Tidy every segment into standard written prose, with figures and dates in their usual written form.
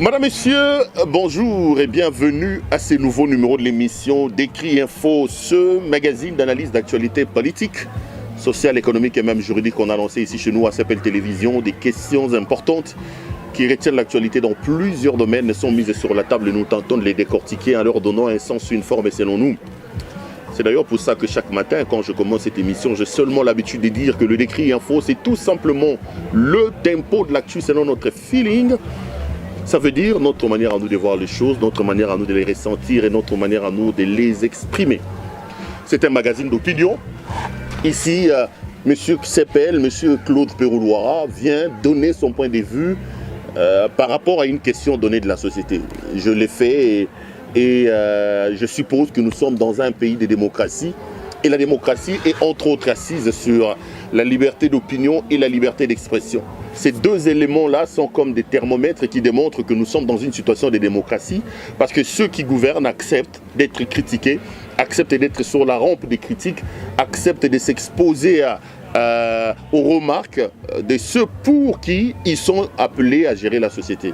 Madame, Messieurs, bonjour et bienvenue à ce nouveau numéro de l'émission Décrit Info, ce magazine d'analyse d'actualité politique, sociale, économique et même juridique qu'on a lancé ici chez nous à CPL Télévision. Des questions importantes qui retiennent l'actualité dans plusieurs domaines sont mises sur la table et nous tentons de les décortiquer en leur donnant un sens, une forme et selon nous. C'est d'ailleurs pour ça que chaque matin, quand je commence cette émission, j'ai seulement l'habitude de dire que le Décrit Info, c'est tout simplement le tempo de l'actu selon notre feeling. Ça veut dire notre manière à nous de voir les choses, notre manière à nous de les ressentir et notre manière à nous de les exprimer. C'est un magazine d'opinion. Ici, M. CPL, M. Claude Péroulouara vient donner son point de vue par rapport à une question donnée de la société. Je l'ai fait et je suppose que nous sommes dans un pays de démocratie. Et la démocratie est entre autres assise sur la liberté d'opinion et la liberté d'expression. Ces deux éléments-là sont comme des thermomètres qui démontrent que nous sommes dans une situation de démocratie parce que ceux qui gouvernent acceptent d'être critiqués, acceptent d'être sur la rampe des critiques, acceptent de s'exposer aux remarques de ceux pour qui ils sont appelés à gérer la société.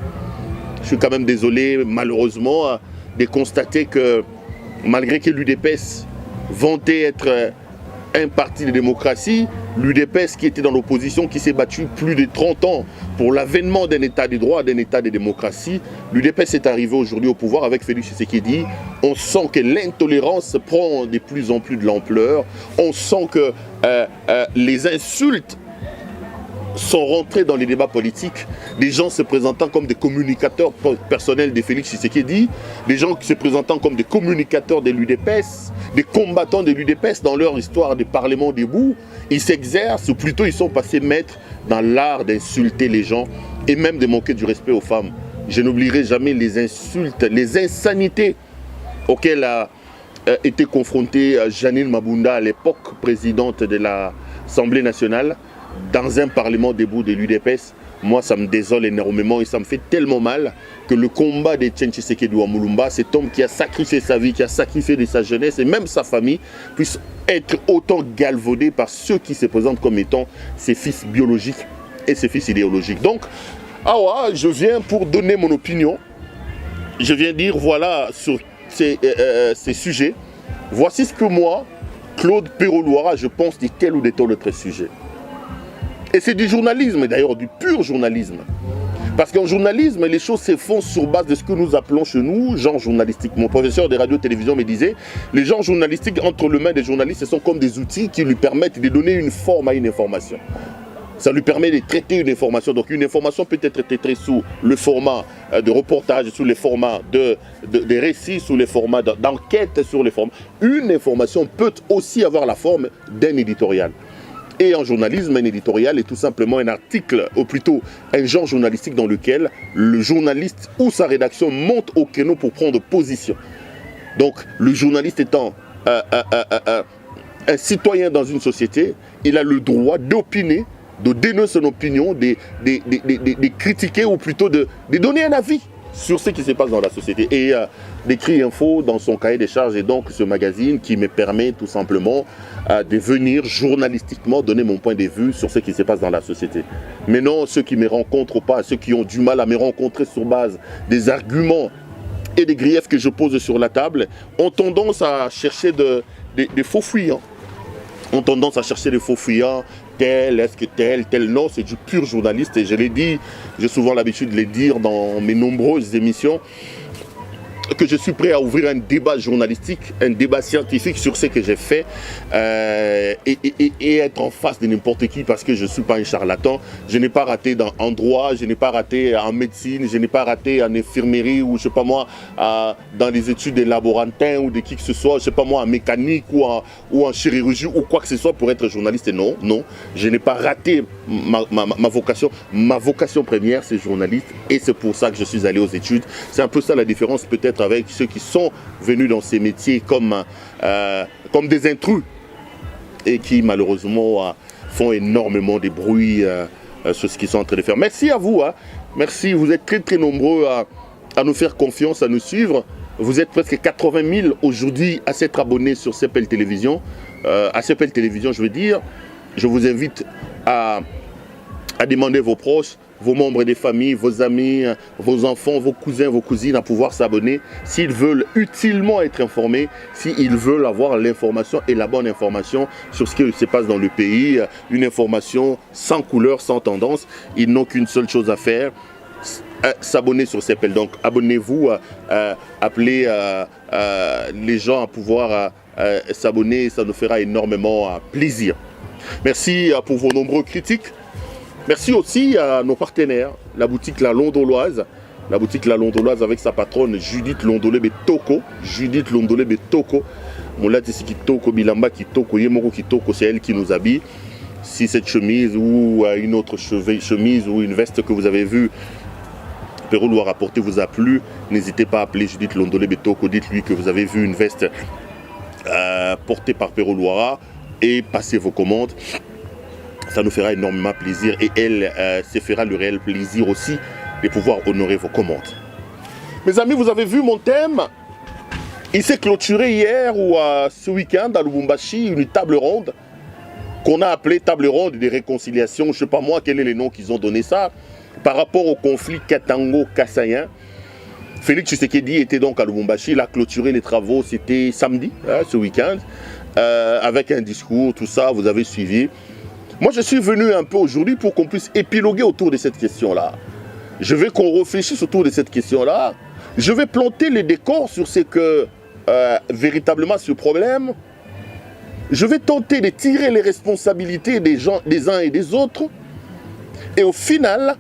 Je suis quand même désolé, malheureusement, de constater que malgré que l'UDPS vantait être un parti de démocratie, l'UDPS qui était dans l'opposition, qui s'est battu plus de 30 ans pour l'avènement d'un état de droit, d'un état de démocratie, l'UDPS est arrivé aujourd'hui au pouvoir avec Félix Tshisekedi. On sent que l'intolérance prend de plus en plus de l'ampleur. On sent que les insultes sont rentrés dans les débats politiques, des gens se présentant comme des communicateurs personnels de Félix Tshisekedi, des gens se présentant comme des communicateurs de l'UDPS, des combattants de l'UDPS dans leur histoire de Parlement debout. Ils s'exercent, ou plutôt ils sont passés maîtres dans l'art d'insulter les gens et même de manquer du respect aux femmes. Je n'oublierai jamais les insultes, les insanités auxquelles a été confrontée Janine Mabunda à l'époque présidente de l'Assemblée nationale, dans un parlement debout de l'UDPS. Moi, ça me désole énormément et ça me fait tellement mal que le combat de Etienne Tshisekedi Mulumba, cet homme qui a sacrifié sa vie, qui a sacrifié de sa jeunesse et même sa famille, puisse être autant galvaudé par ceux qui se présentent comme étant ses fils biologiques et ses fils idéologiques. Donc, je viens pour donner mon opinion. Je viens dire, voilà, sur ces sujets, voici ce que moi, Claude Péroulouara, je pense de tel ou de tel autre sujet. Et c'est du journalisme, d'ailleurs du pur journalisme. Parce qu'en journalisme, les choses se font sur base de ce que nous appelons chez nous genre journalistique. Mon professeur de radio-télévision me disait, les genres journalistiques entre les mains des journalistes, ce sont comme des outils qui lui permettent de donner une forme à une information. Ça lui permet de traiter une information. Donc une information peut être traitée sous le format de reportage, sous les formats de récits, sous les formats d'enquête, sur les formats. Une information peut aussi avoir la forme d'un éditorial. Et en journalisme, un éditorial est tout simplement un article, ou plutôt un genre journalistique dans lequel le journaliste ou sa rédaction monte au créneau pour prendre position. Donc le journaliste étant un citoyen dans une société, il a le droit d'opiner, de donner son opinion, de critiquer ou plutôt de donner un avis sur ce qui se passe dans la société. Et Décrit Info, dans son cahier des charges, et donc ce magazine qui me permet tout simplement de venir journalistiquement donner mon point de vue sur ce qui se passe dans la société. Mais non, ceux qui ne me rencontrent pas, ceux qui ont du mal à me rencontrer sur base des arguments et des griefs que je pose sur la table, ont tendance à chercher des faux fuyants. Ont tendance à chercher des faux fuyants. Est-ce que tel, non, c'est du pur journaliste. Et je l'ai dit, j'ai souvent l'habitude de le dire dans mes nombreuses émissions, que je suis prêt à ouvrir un débat journalistique, un débat scientifique sur ce que j'ai fait et être en face de n'importe qui parce que je ne suis pas un charlatan. Je n'ai pas raté en droit, je n'ai pas raté en médecine, je n'ai pas raté en infirmerie ou je sais pas moi, dans les études de laborantin ou de qui que ce soit, je sais pas moi, en mécanique ou en chirurgie ou quoi que ce soit pour être journaliste. Non, je n'ai pas raté ma vocation. Ma vocation première, c'est journaliste et c'est pour ça que je suis allé aux études. C'est un peu ça la différence peut-être avec ceux qui sont venus dans ces métiers comme des intrus et qui malheureusement font énormément de bruit sur ce qu'ils sont en train de faire. Merci à vous, merci, vous êtes très très nombreux à nous faire confiance, à nous suivre. Vous êtes presque 80 000 aujourd'hui à s'être abonnés sur CPL Télévision. À CPL Télévision, je veux dire, je vous invite à demander vos proches vos membres des familles, vos amis, vos enfants, vos cousins, vos cousines à pouvoir s'abonner s'ils veulent utilement être informés, s'ils veulent avoir l'information et la bonne information sur ce qui se passe dans le pays, une information sans couleur, sans tendance. Ils n'ont qu'une seule chose à faire, s'abonner sur CEPEL. Donc abonnez-vous, appelez les gens à pouvoir s'abonner, ça nous fera énormément plaisir. Merci pour vos nombreux critiques. Merci aussi à nos partenaires, la boutique La Londoloise. La boutique La Londoloise avec sa patronne Judith Londolé Betoko. Judith Londolé Betoko. Moula Tissi Kitoko, Bilamba Kitoko, Yemoro Kitoko, c'est elle qui nous habille. Si cette chemise ou une autre chemise ou une veste que vous avez vue, Pérou Loire apporté vous a plu, n'hésitez pas à appeler Judith Londolé Betoko. Dites-lui que vous avez vu une veste portée par Pérou Loire et passez vos commandes. Ça nous fera énormément plaisir et elle se fera le réel plaisir aussi de pouvoir honorer vos commandes. Mes amis, vous avez vu mon thème. Il s'est clôturé hier ou ce week-end à Lubumbashi, une table ronde qu'on a appelée table ronde des réconciliations. Je ne sais pas moi quel est le nom qu'ils ont donné ça. Par rapport au conflit Katango-Kassaïen, Félix Tshisekedi était donc à Lubumbashi. Il a clôturé les travaux, c'était samedi, ce week-end, avec un discours, tout ça, vous avez suivi. Moi, je suis venu un peu aujourd'hui pour qu'on puisse épiloguer autour de cette question-là. Je veux qu'on réfléchisse autour de cette question-là. Je vais planter les décors sur ce que véritablement ce problème. Je vais tenter de tirer les responsabilités des gens, des uns et des autres. Et au final,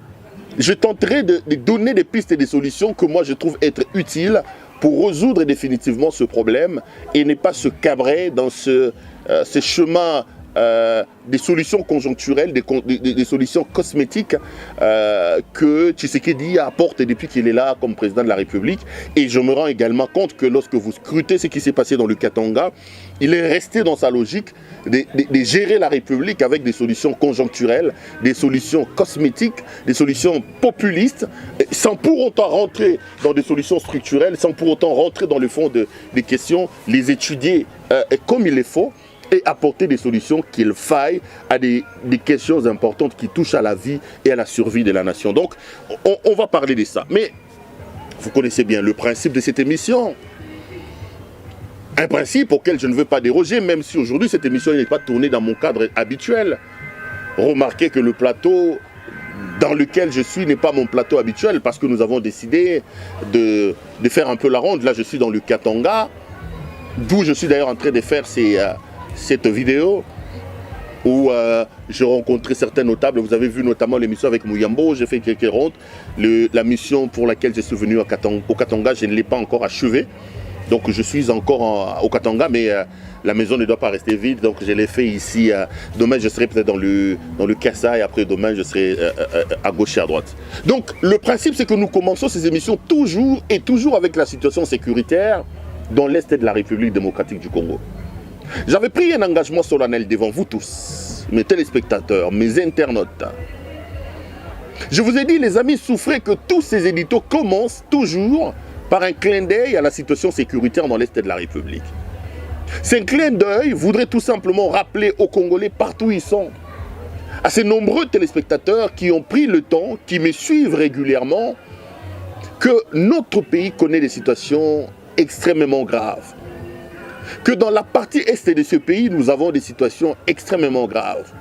je tenterai de donner des pistes et des solutions que moi je trouve être utiles pour résoudre définitivement ce problème et ne pas se cabrer dans ce chemin des solutions conjoncturelles, des solutions cosmétiques que Tshisekedi apporte depuis qu'il est là comme président de la République. Et je me rends également compte que lorsque vous scrutez ce qui s'est passé dans le Katanga, il est resté dans sa logique de gérer la République avec des solutions conjoncturelles, des solutions cosmétiques, des solutions populistes, sans pour autant rentrer dans des solutions structurelles, sans pour autant rentrer dans le fond des questions, les étudier comme il le faut, et apporter des solutions qu'il faille à des questions importantes qui touchent à la vie et à la survie de la nation. Donc, on va parler de ça. Mais vous connaissez bien le principe de cette émission. Un principe auquel je ne veux pas déroger, même si aujourd'hui cette émission n'est pas tournée dans mon cadre habituel. Remarquez que le plateau dans lequel je suis n'est pas mon plateau habituel parce que nous avons décidé de faire un peu la ronde. Là, je suis dans le Katanga, d'où je suis d'ailleurs en train de faire cette vidéo où j'ai rencontré certains notables. Vous avez vu notamment l'émission avec Mouyambo, j'ai fait quelques rondes. La mission pour laquelle je suis venu au Katanga, je ne l'ai pas encore achevée. Donc je suis encore au Katanga, mais la maison ne doit pas rester vide. Donc je l'ai fait ici. Demain, je serai peut-être dans le Kassai. Après, demain, je serai à gauche et à droite. Donc le principe, c'est que nous commençons ces émissions toujours avec la situation sécuritaire dans l'Est de la République démocratique du Congo. J'avais pris un engagement solennel devant vous tous, mes téléspectateurs, mes internautes. Je vous ai dit, les amis, souffrez que tous ces éditos commencent toujours par un clin d'œil à la situation sécuritaire dans l'Est de la République. Ce clin d'œil voudrait tout simplement rappeler aux Congolais partout où ils sont, à ces nombreux téléspectateurs qui ont pris le temps, qui me suivent régulièrement, que notre pays connaît des situations extrêmement graves. Que dans la partie est de ce pays, nous avons des situations extrêmement graves.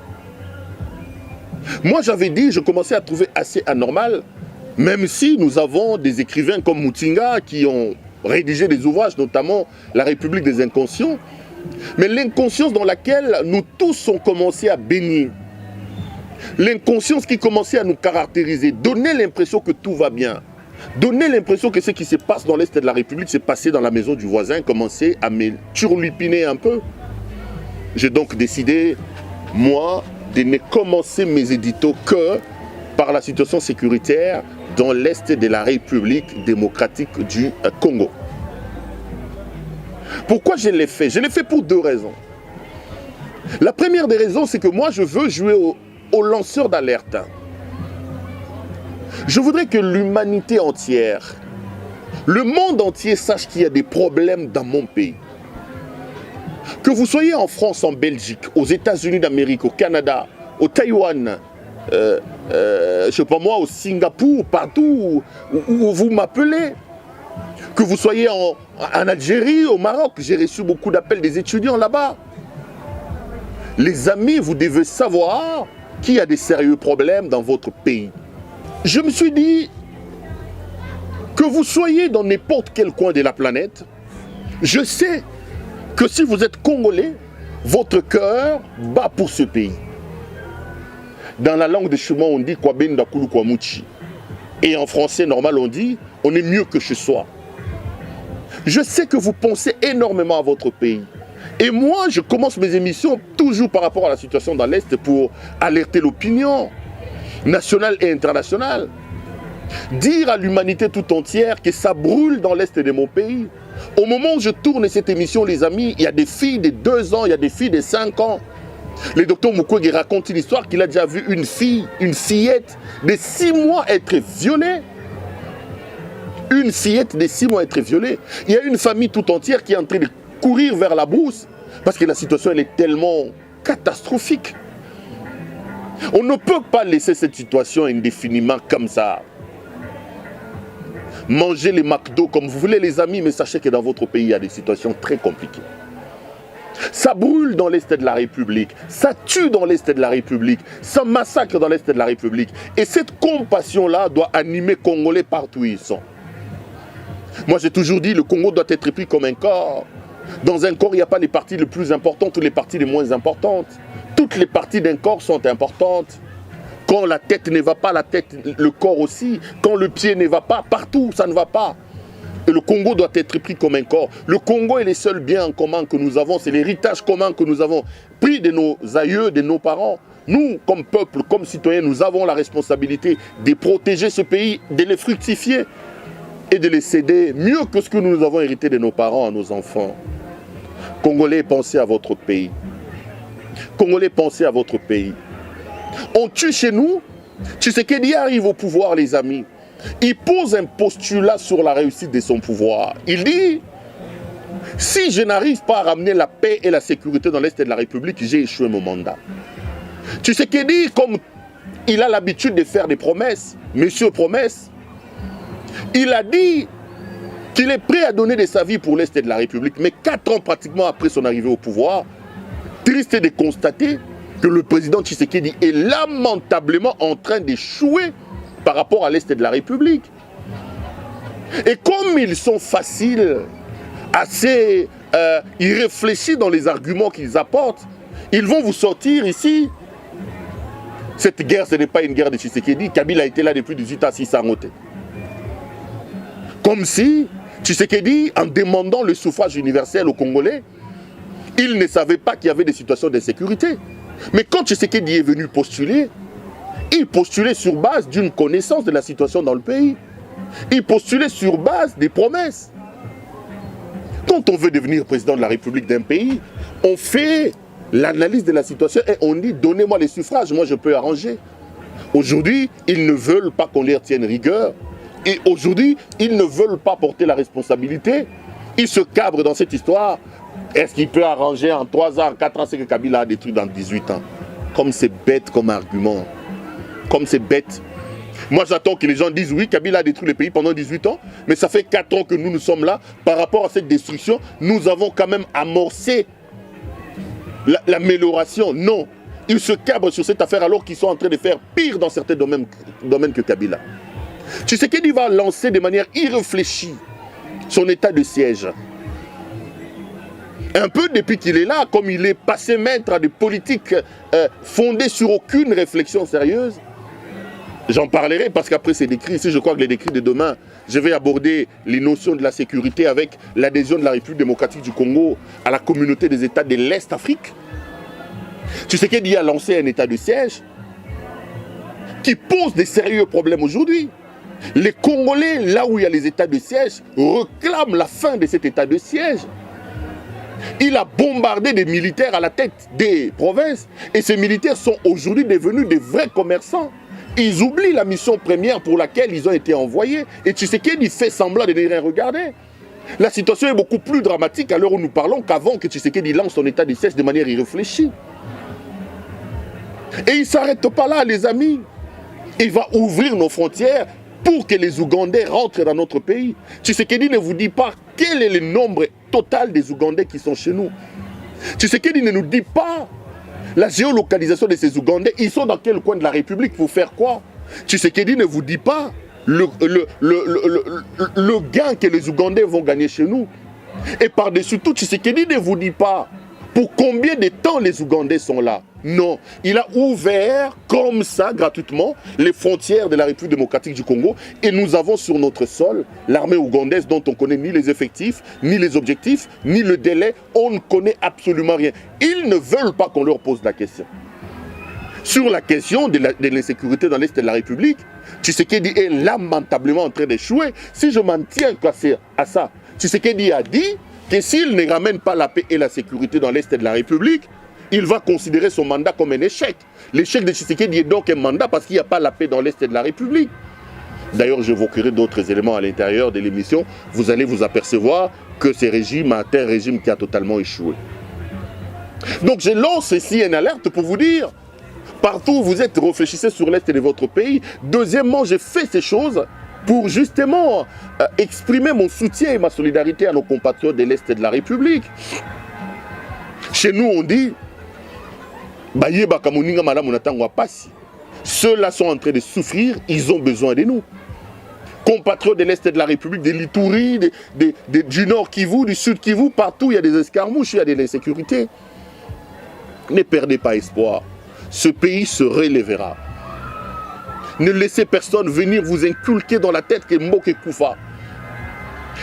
Moi, j'avais dit, je commençais à trouver assez anormal, même si nous avons des écrivains comme Mutinga qui ont rédigé des ouvrages, notamment La République des inconscients, mais l'inconscience dans laquelle nous tous ont commencé à baigner, l'inconscience qui commençait à nous caractériser, donner l'impression que tout va bien, donner l'impression que ce qui se passe dans l'Est de la République s'est passé dans la maison du voisin, commençait à me turlupiner un peu. J'ai donc décidé, moi, de ne commencer mes éditos que par la situation sécuritaire dans l'Est de la République démocratique du Congo. Pourquoi je l'ai fait? Je l'ai fait pour deux raisons. La première des raisons, c'est que moi, je veux jouer au lanceur d'alerte. Je voudrais que l'humanité entière, le monde entier sache qu'il y a des problèmes dans mon pays. Que vous soyez en France, en Belgique, aux États-Unis d'Amérique, au Canada, au Taïwan, je sais pas moi, au Singapour, partout où vous m'appelez. Que vous soyez en Algérie, au Maroc, j'ai reçu beaucoup d'appels des étudiants là-bas. Les amis, vous devez savoir qu'il y a des sérieux problèmes dans votre pays. Je me suis dit, que vous soyez dans n'importe quel coin de la planète, je sais que si vous êtes Congolais, votre cœur bat pour ce pays. Dans la langue de Chuma, on dit Kwabenda Kulu Kwamuchi. Et en français normal, on dit on est mieux que chez soi. Je sais que vous pensez énormément à votre pays. Et moi, je commence mes émissions toujours par rapport à la situation dans l'Est pour alerter l'opinion nationale et internationale. Dire à l'humanité tout entière que ça brûle dans l'Est de mon pays. Au moment où je tourne cette émission, les amis, il y a des filles de 2 ans, il y a des filles de 5 ans. Le docteur Mukwege raconte une histoire qu'il a déjà vu une fille, une fillette de 6 mois être violée. Une fillette de 6 mois être violée. Il y a une famille tout entière qui est en train de courir vers la brousse parce que la situation elle est tellement catastrophique. On ne peut pas laisser cette situation indéfiniment comme ça. Mangez les McDo comme vous voulez les amis, mais sachez que dans votre pays il y a des situations très compliquées. Ça brûle dans l'Est de la République, ça tue dans l'Est de la République, ça massacre dans l'Est de la République. Et cette compassion-là doit animer Congolais partout où ils sont. Moi j'ai toujours dit, le Congo doit être pris comme un corps. Dans un corps, il n'y a pas les parties les plus importantes ou les parties les moins importantes. Toutes les parties d'un corps sont importantes. Quand la tête ne va pas, le corps aussi. Quand le pied ne va pas, partout, ça ne va pas. Et le Congo doit être pris comme un corps. Le Congo est le seul bien en commun que nous avons. C'est l'héritage commun que nous avons pris de nos aïeux, de nos parents. Nous, comme peuple, comme citoyens, nous avons la responsabilité de protéger ce pays, de le fructifier et de le céder mieux que ce que nous avons hérité de nos parents à nos enfants. Congolais, pensez à votre pays. Congolais, pensez à votre pays. On tue chez nous. Tshisekedi arrive au pouvoir, les amis. Il pose un postulat sur la réussite de son pouvoir. Il dit, si je n'arrive pas à ramener la paix et la sécurité dans l'Est de la République, j'ai échoué mon mandat. Tshisekedi, comme il a l'habitude de faire des promesses, monsieur promesse, il a dit qu'il est prêt à donner de sa vie pour l'Est de la République. Mais 4 ans pratiquement après son arrivée au pouvoir, triste de constater que le président Tshisekedi est lamentablement en train d'échouer par rapport à l'Est de la République. Et comme ils sont faciles, assez irréfléchis dans les arguments qu'ils apportent, ils vont vous sortir ici. Cette guerre, ce n'est pas une guerre de Tshisekedi. Kabila a été là depuis 18 ans, 600 ans. Comme si Tshisekedi, en demandant le suffrage universel aux Congolais, il ne savait pas qu'il y avait des situations d'insécurité. Mais quand Tshisekedi est venu postuler, il postulait sur base d'une connaissance de la situation dans le pays. Il postulait sur base des promesses. Quand on veut devenir président de la République d'un pays, on fait l'analyse de la situation et on dit donnez-moi les suffrages, moi je peux arranger. Aujourd'hui, ils ne veulent pas qu'on leur tienne rigueur. Et aujourd'hui, ils ne veulent pas porter la responsabilité. Ils se cabrent dans cette histoire. Est-ce qu'il peut arranger en 3 ans, 4 ans ce que Kabila a détruit dans 18 ans? Comme c'est bête comme argument. Comme c'est bête. Moi j'attends que les gens disent oui, Kabila a détruit le pays pendant 18 ans. Mais ça fait 4 ans que nous sommes là. Par rapport à cette destruction, nous avons quand même amorcé l'amélioration. Non. Ils se cabrent sur cette affaire alors qu'ils sont en train de faire pire dans certains domaines que Kabila. Tshisekedi va lancer de manière irréfléchie son état de siège. Un peu depuis qu'il est là, comme il est passé maître à des politiques fondées sur aucune réflexion sérieuse. J'en parlerai parce qu'après c'est décrit ici, je crois que les décrits de demain, je vais aborder les notions de la sécurité avec l'adhésion de la République démocratique du Congo à la communauté des États de l'Est Afrique. Tshisekedi a lancé un état de siège qui pose des sérieux problèmes aujourd'hui. Les Congolais, là où il y a les états de siège, réclament la fin de cet état de siège. Il a bombardé des militaires à la tête des provinces et ces militaires sont aujourd'hui devenus des vrais commerçants. Ils oublient la mission première pour laquelle ils ont été envoyés et Tshisekedi fait semblant de ne rien regarder. La situation est beaucoup plus dramatique à l'heure où nous parlons qu'avant que Tshisekedi lance son état de siège de manière irréfléchie. Et il ne s'arrête pas là, les amis. Il va ouvrir nos frontières pour que les Ougandais rentrent dans notre pays. Tshisekedi ne vous dit pas quel est le nombre total des Ougandais qui sont chez nous. Tshisekedi ne nous dit pas la géolocalisation de ces Ougandais. Ils sont dans quel coin de la République pour faire quoi? Tshisekedi ne vous dit pas le gain que les Ougandais vont gagner chez nous. Et par-dessus tout, Tshisekedi ne vous dit pas pour combien de temps les Ougandais sont là. Non, il a ouvert comme ça, gratuitement, les frontières de la République démocratique du Congo. Et nous avons sur notre sol l'armée ougandaise dont on ne connaît ni les effectifs, ni les objectifs, ni le délai. On ne connaît absolument rien. Ils ne veulent pas qu'on leur pose la question. Sur la question de l'insécurité dans l'Est de la République, Tshisekedi est lamentablement en train d'échouer. Si je m'en tiens à ça, Tshisekedi a dit que s'il ne ramène pas la paix et la sécurité dans l'Est de la République, il va considérer son mandat comme un échec. L'échec de Tshisekedi est donc un mandat parce qu'il n'y a pas la paix dans l'Est de la République. D'ailleurs, j'évoquerai d'autres éléments à l'intérieur de l'émission. Vous allez vous apercevoir que ce régime est un régime qui a totalement échoué. Donc je lance ici une alerte pour vous dire, partout où vous êtes, réfléchissez sur l'Est de votre pays. Deuxièmement, j'ai fait ces choses pour justement exprimer mon soutien et ma solidarité à nos compatriotes de l'Est de la République. Chez nous, on dit, ceux-là sont en train de souffrir, ils ont besoin de nous. Compatriotes de l'Est de la République, de l'Itourie, du Nord Kivu, du Sud Kivu, partout il y a des escarmouches, il y a de l'insécurité. Ne perdez pas espoir. Ce pays se relèvera. Ne laissez personne venir vous inculquer dans la tête que Mboke Koufa.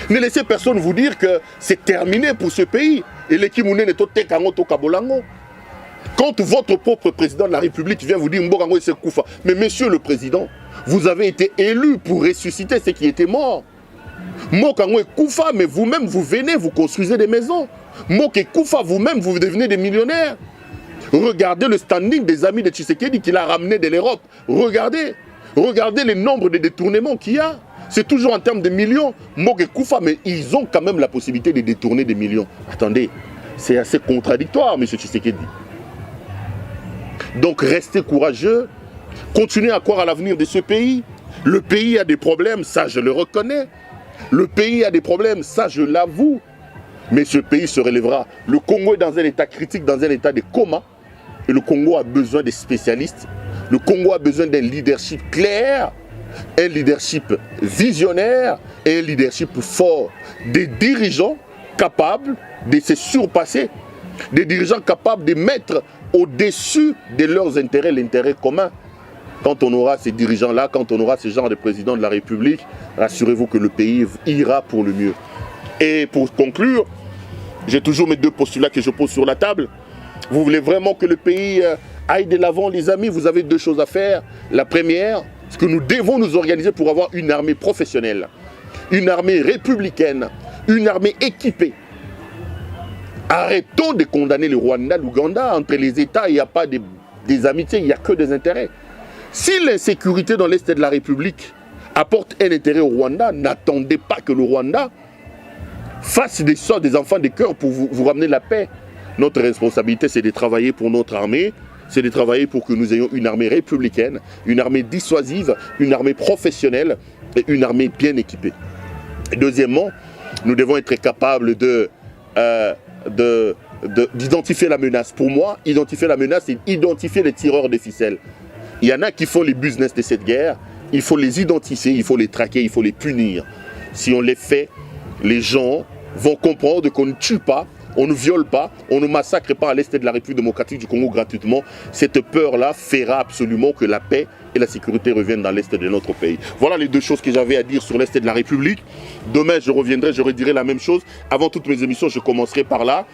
Ne laissez personne vous dire que c'est terminé pour ce pays. Et l'équimoune n'est pas Kango to Kabolango. Quand votre propre président de la République vient vous dire Mbokango c'est Koufa, mais monsieur le président, vous avez été élu pour ressusciter ceux qui étaient morts. Mbokango est Koufa, mais vous-même vous venez, vous construisez des maisons. Mboke Koufa, vous-même vous devenez des millionnaires. Regardez le standing des amis de Tshisekedi qu'il a ramené de l'Europe. Regardez le nombre de détournements qu'il y a. C'est toujours en termes de millions. Mboke Koufa, mais ils ont quand même la possibilité de détourner des millions. Attendez, c'est assez contradictoire, M. Tshisekedi. Donc restez courageux, continuez à croire à l'avenir de ce pays. Le pays a des problèmes, ça je le reconnais. Le pays a des problèmes, ça je l'avoue. Mais ce pays se relèvera. Le Congo est dans un état critique, dans un état de coma. Et le Congo a besoin des spécialistes. Le Congo a besoin d'un leadership clair, un leadership visionnaire et un leadership fort. Des dirigeants capables de se surpasser. Des dirigeants capables de mettre au-dessus de leurs intérêts l'intérêt commun. Quand on aura ces dirigeants-là, quand on aura ce genre de président de la République, rassurez-vous que le pays ira pour le mieux. Et pour conclure, j'ai toujours mes deux postulats que je pose sur la table. Vous voulez vraiment que le pays aille de l'avant, les amis, vous avez deux choses à faire. La première, c'est que nous devons nous organiser pour avoir une armée professionnelle, une armée républicaine, une armée équipée. Arrêtons de condamner le Rwanda, l'Ouganda. Entre les États, il n'y a pas des amitiés, il n'y a que des intérêts. Si l'insécurité dans l'Est de la République apporte un intérêt au Rwanda, n'attendez pas que le Rwanda fasse des enfants de cœur pour vous ramener la paix. Notre responsabilité, c'est de travailler pour notre armée, c'est de travailler pour que nous ayons une armée républicaine, une armée dissuasive, une armée professionnelle et une armée bien équipée. Et deuxièmement, nous devons être capables d'identifier la menace. Pour moi, identifier la menace, c'est identifier les tireurs de ficelles. Il y en a qui font les business de cette guerre, il faut les identifier, il faut les traquer, il faut les punir. Si on les fait, les gens vont comprendre qu'on ne tue pas, on ne viole pas, on ne massacre pas à l'Est de la République démocratique du Congo gratuitement. Cette peur-là fera absolument que la paix et la sécurité reviennent dans l'Est de notre pays. Voilà les deux choses que j'avais à dire sur l'Est de la République. Demain, je reviendrai, je redirai la même chose. Avant toutes mes émissions, je commencerai par là,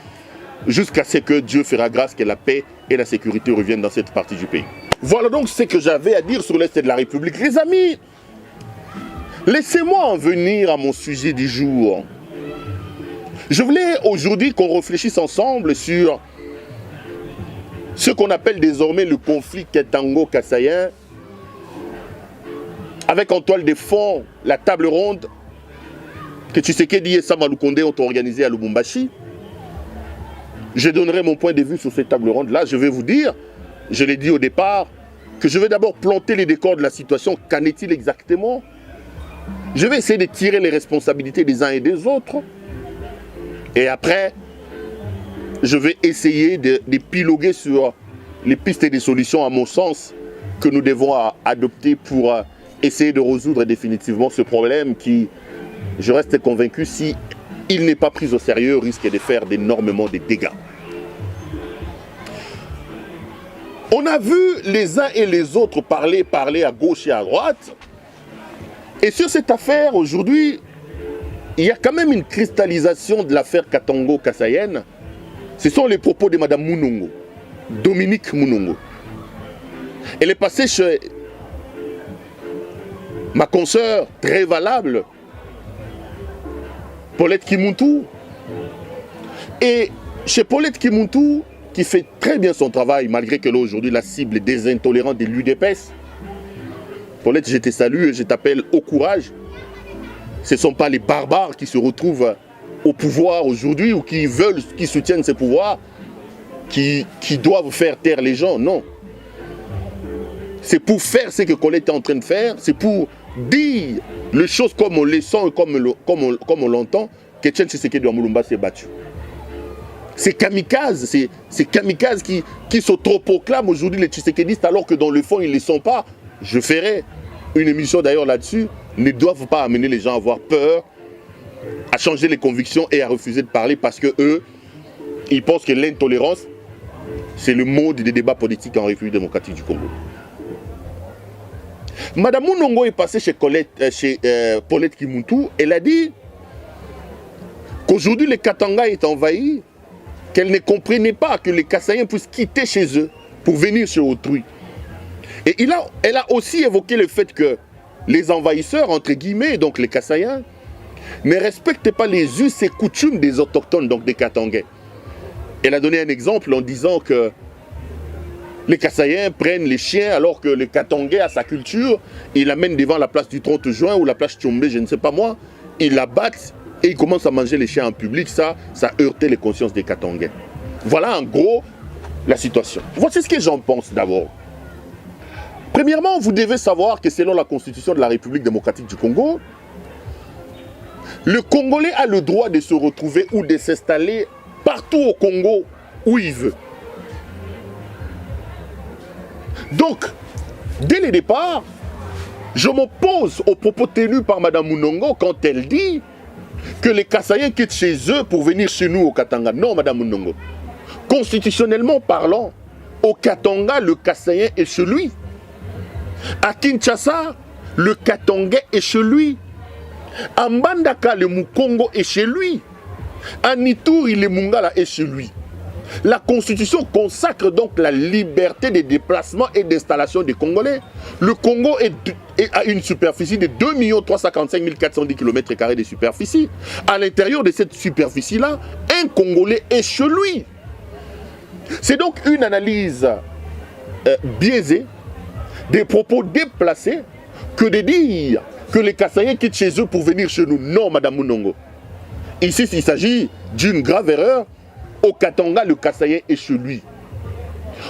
jusqu'à ce que Dieu fera grâce que la paix et la sécurité reviennent dans cette partie du pays. Voilà donc ce que j'avais à dire sur l'Est de la République. Les amis, laissez-moi en venir à mon sujet du jour. Je voulais aujourd'hui qu'on réfléchisse ensemble sur ce qu'on appelle désormais le conflit Ketango-Kassaïen, avec en toile de fond la table ronde que Tshisekedi et Sama Lukonde ont organisée à Lubumbashi. Je donnerai mon point de vue sur cette table ronde-là. Je vais vous dire, je l'ai dit au départ, que je vais d'abord planter les décors de la situation. Qu'en est-il exactement? Je vais essayer de tirer les responsabilités des uns et des autres. Et après, je vais essayer d'épiloguer sur les pistes et des solutions, à mon sens, que nous devons adopter pour essayer de résoudre définitivement ce problème qui, je reste convaincu, si il n'est pas pris au sérieux, risque de faire énormément de dégâts. On a vu les uns et les autres parler à gauche et à droite. Et sur cette affaire, aujourd'hui, il y a quand même une cristallisation de l'affaire Katongo-Kasaïen. Ce sont les propos de Mme Mounongo, Dominique Mounongo. Elle est passée chez ma consoeur très valable, Paulette Kimuntu. Et chez Paulette Kimuntu, qui fait très bien son travail, malgré qu'elle est aujourd'hui la cible des intolérants de l'UDPS. Paulette, je te salue et je t'appelle au courage. Ce ne sont pas les barbares qui se retrouvent au pouvoir aujourd'hui ou qui soutiennent ces pouvoirs qui doivent faire taire les gens, non. C'est pour faire ce que Colette est en train de faire, c'est pour dire les choses comme on les sent et comme on l'entend, que Etienne Tshisekedi de Moulumba s'est battu. Ces kamikazes, ces kamikazes qui s'autoproclament aujourd'hui les Tshisekedistes alors que dans le fond ils ne les sont pas. Je ferai une émission d'ailleurs là-dessus, ne doivent pas amener les gens à avoir peur, à changer les convictions et à refuser de parler parce que eux, ils pensent que l'intolérance, c'est le mode des débats politiques en République démocratique du Congo. Madame Mounongo est passée chez Paulette Kimuntu. Elle a dit qu'aujourd'hui le Katanga est envahi, qu'elle ne comprenait pas que les Kasaïens puissent quitter chez eux pour venir chez autrui. Et elle a aussi évoqué le fait que les envahisseurs, entre guillemets, donc les Kasaïens, ne respectent pas les us et coutumes des autochtones, donc des Katangais. Elle a donné un exemple en disant que les Kasaïens prennent les chiens alors que le Katangais a sa culture, il l'amène devant la place du 30 juin ou la place Tchombe, je ne sais pas moi, ils la battent et ils commencent à manger les chiens en public. Ça heurtait les consciences des Katangais. Voilà en gros la situation. Voici ce que j'en pense d'abord. Premièrement, vous devez savoir que selon la constitution de la République démocratique du Congo, le Congolais a le droit de se retrouver ou de s'installer partout au Congo où il veut. Donc, dès le départ, je m'oppose aux propos tenus par Mme Mounongo quand elle dit que les Kasaïens quittent chez eux pour venir chez nous au Katanga. Non, Mme Mounongo. Constitutionnellement parlant, au Katanga, le Kasaïen est chez lui. À Kinshasa, le Katangais est chez lui. À Mbandaka, le Mukongo est chez lui. À Ituri, le Mungala est chez lui. La Constitution consacre donc la liberté de déplacement et d'installation des Congolais. Le Congo a une superficie de 2 345 410 km² de superficie. À l'intérieur de cette superficie-là, un Congolais est chez lui. C'est donc une analyse biaisée, des propos déplacés, que de dire que les Kasaïens quittent chez eux pour venir chez nous. Non, Mme Mounongo. Ici, il s'agit d'une grave erreur. Au Katanga, le Kasaïen est chez lui.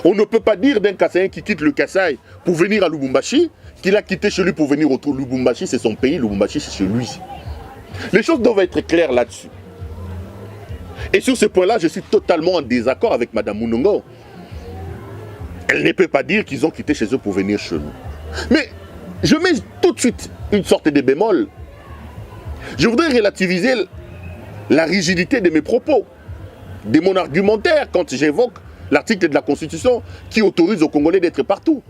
On ne peut pas dire d'un Kasaïen qui quitte le Kasaï pour venir à Lubumbashi qu'il a quitté chez lui pour venir au Lubumbashi, c'est son pays, Lubumbashi, c'est chez lui. Les choses doivent être claires là-dessus. Et sur ce point-là, je suis totalement en désaccord avec Mme Mounongo. Elle ne peut pas dire qu'ils ont quitté chez eux pour venir chez nous. Mais je mets tout de suite une sorte de bémol. Je voudrais relativiser la rigidité de mes propos, de mon argumentaire quand j'évoque l'article de la Constitution qui autorise aux Congolais d'être partout.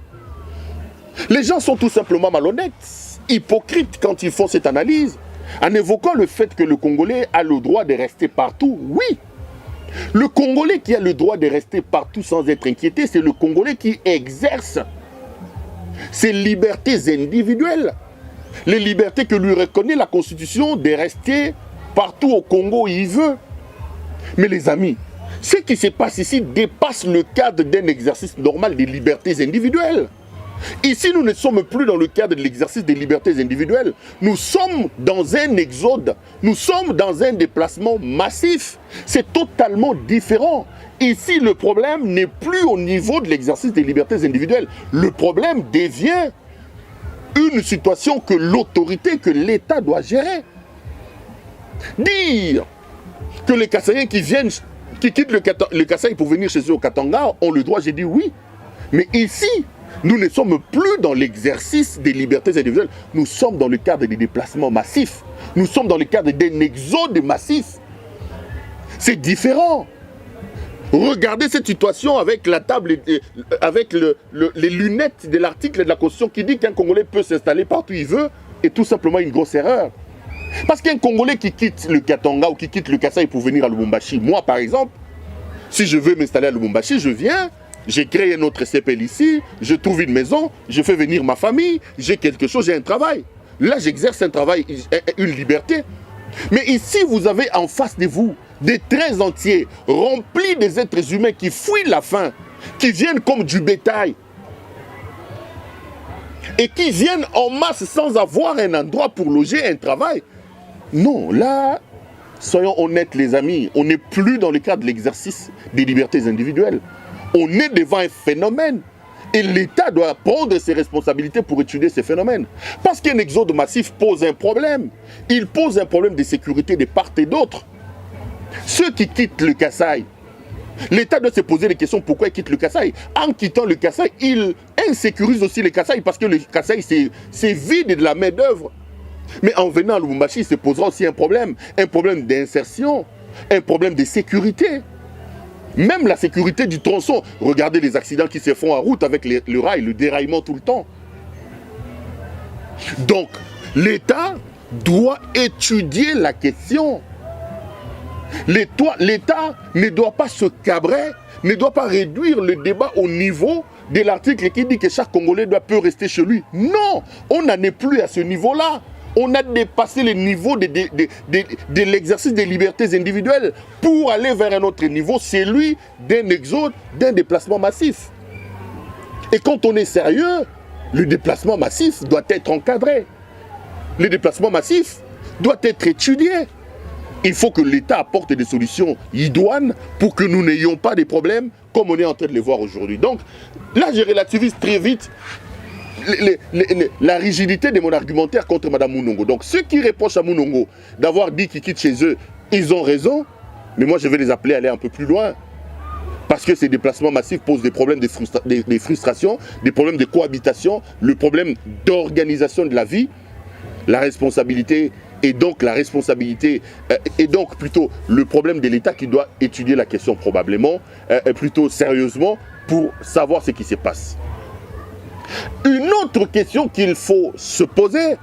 Les gens sont tout simplement malhonnêtes, hypocrites quand ils font cette analyse, en évoquant le fait que le Congolais a le droit de rester partout. Oui, le Congolais qui a le droit de rester partout sans être inquiété, c'est le Congolais qui exerce ses libertés individuelles, les libertés que lui reconnaît la Constitution de rester partout au Congo où il veut. Mais les amis, ce qui se passe ici dépasse le cadre d'un exercice normal des libertés individuelles. Ici, nous ne sommes plus dans le cadre de l'exercice des libertés individuelles. Nous sommes dans un exode. Nous sommes dans un déplacement massif. C'est totalement différent. Ici, le problème n'est plus au niveau de l'exercice des libertés individuelles. Le problème devient une situation que l'autorité, que l'État doit gérer. Dire que les Kassaïens qui quittent le Kasaï pour venir chez eux au Katanga ont le droit, j'ai dit oui. Mais ici, nous ne sommes plus dans l'exercice des libertés individuelles. Nous sommes dans le cadre des déplacements massifs. Nous sommes dans le cadre d'un exode massif. C'est différent. Regardez cette situation avec la table, avec les lunettes de l'article de la Constitution qui dit qu'un Congolais peut s'installer partout où il veut, est tout simplement une grosse erreur. Parce qu'un Congolais qui quitte le Katanga ou qui quitte le Kasaï pour venir à Lubumbashi, moi par exemple, si je veux m'installer à Lubumbashi, je viens, j'ai créé un autre CPL ici, je trouve une maison, je fais venir ma famille, j'ai quelque chose, j'ai un travail. Là, j'exerce un travail, une liberté. Mais ici, vous avez en face de vous des trains entiers remplis des êtres humains qui fuient la faim, qui viennent comme du bétail et qui viennent en masse sans avoir un endroit pour loger, un travail. Non, là, soyons honnêtes les amis, on n'est plus dans le cadre de l'exercice des libertés individuelles. On est devant un phénomène. Et l'État doit prendre ses responsabilités pour étudier ces phénomènes. Parce qu'un exode massif pose un problème. Il pose un problème de sécurité de part et d'autre. Ceux qui quittent le Kasaï, l'État doit se poser des questions pourquoi ils quittent le Kasaï. En quittant le Kasaï, il insécurise aussi le Kasaï parce que le Kasaï, c'est vide de la main-d'œuvre. Mais en venant à Lubumbashi, il se posera aussi un problème d'insertion, un problème de sécurité. Même la sécurité du tronçon. Regardez les accidents qui se font en route avec le rail, le déraillement tout le temps. Donc, l'État doit étudier la question. L'État ne doit pas se cabrer, ne doit pas réduire le débat au niveau de l'article qui dit que chaque Congolais peut rester chez lui. Non, on n'en est plus à ce niveau-là. On a dépassé le niveau de l'exercice des libertés individuelles pour aller vers un autre niveau, celui d'un exode, d'un déplacement massif. Et quand on est sérieux, le déplacement massif doit être encadré. Le déplacement massif doit être étudié. Il faut que l'État apporte des solutions idoines pour que nous n'ayons pas de problèmes comme on est en train de les voir aujourd'hui. Donc là, je relativise très vite la rigidité de mon argumentaire contre Mme Mounongo. Donc ceux qui reprochent à Mounongo d'avoir dit qu'ils quittent chez eux, ils ont raison, mais moi je vais les appeler à aller un peu plus loin. Parce que ces déplacements massifs posent des problèmes de frustration, des problèmes de cohabitation, le problème d'organisation de la vie, la responsabilité, et donc plutôt le problème de l'État qui doit étudier la question probablement, plutôt sérieusement, pour savoir ce qui se passe. Une autre question qu'il faut se poser,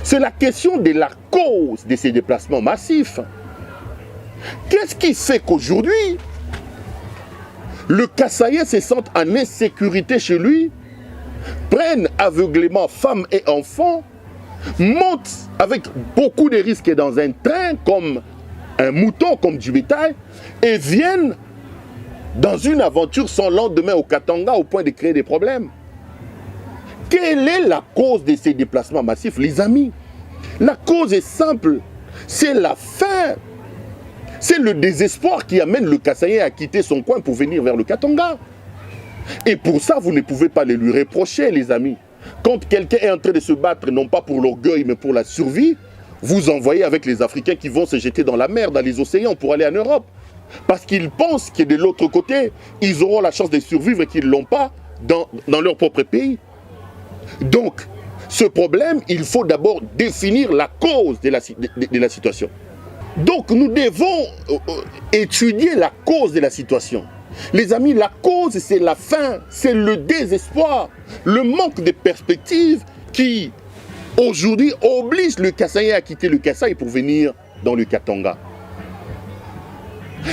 c'est la question de la cause de ces déplacements massifs. Qu'est-ce qui fait qu'aujourd'hui, le Kassaïen se sente en insécurité chez lui, prenne aveuglément femmes et enfants, monte avec beaucoup de risques dans un train comme un mouton, comme du bétail, et viennent dans une aventure sans lendemain au Katanga au point de créer des problèmes? Quelle est la cause de ces déplacements massifs, les amis? La cause est simple, c'est la faim. C'est le désespoir qui amène le Kassaïen à quitter son coin pour venir vers le Katanga. Et pour ça, vous ne pouvez pas le lui reprocher, les amis. Quand quelqu'un est en train de se battre, non pas pour l'orgueil, mais pour la survie, vous envoyez avec les Africains qui vont se jeter dans la mer, dans les océans pour aller en Europe. Parce qu'ils pensent que de l'autre côté, ils auront la chance de survivre et qu'ils ne l'ont pas dans leur propre pays. Donc, ce problème, il faut d'abord définir la cause de la situation. Donc, nous devons étudier la cause de la situation. Les amis, la cause, c'est la faim, c'est le désespoir, le manque de perspective qui, aujourd'hui, oblige le Kassaïen à quitter le Kasaï pour venir dans le Katanga.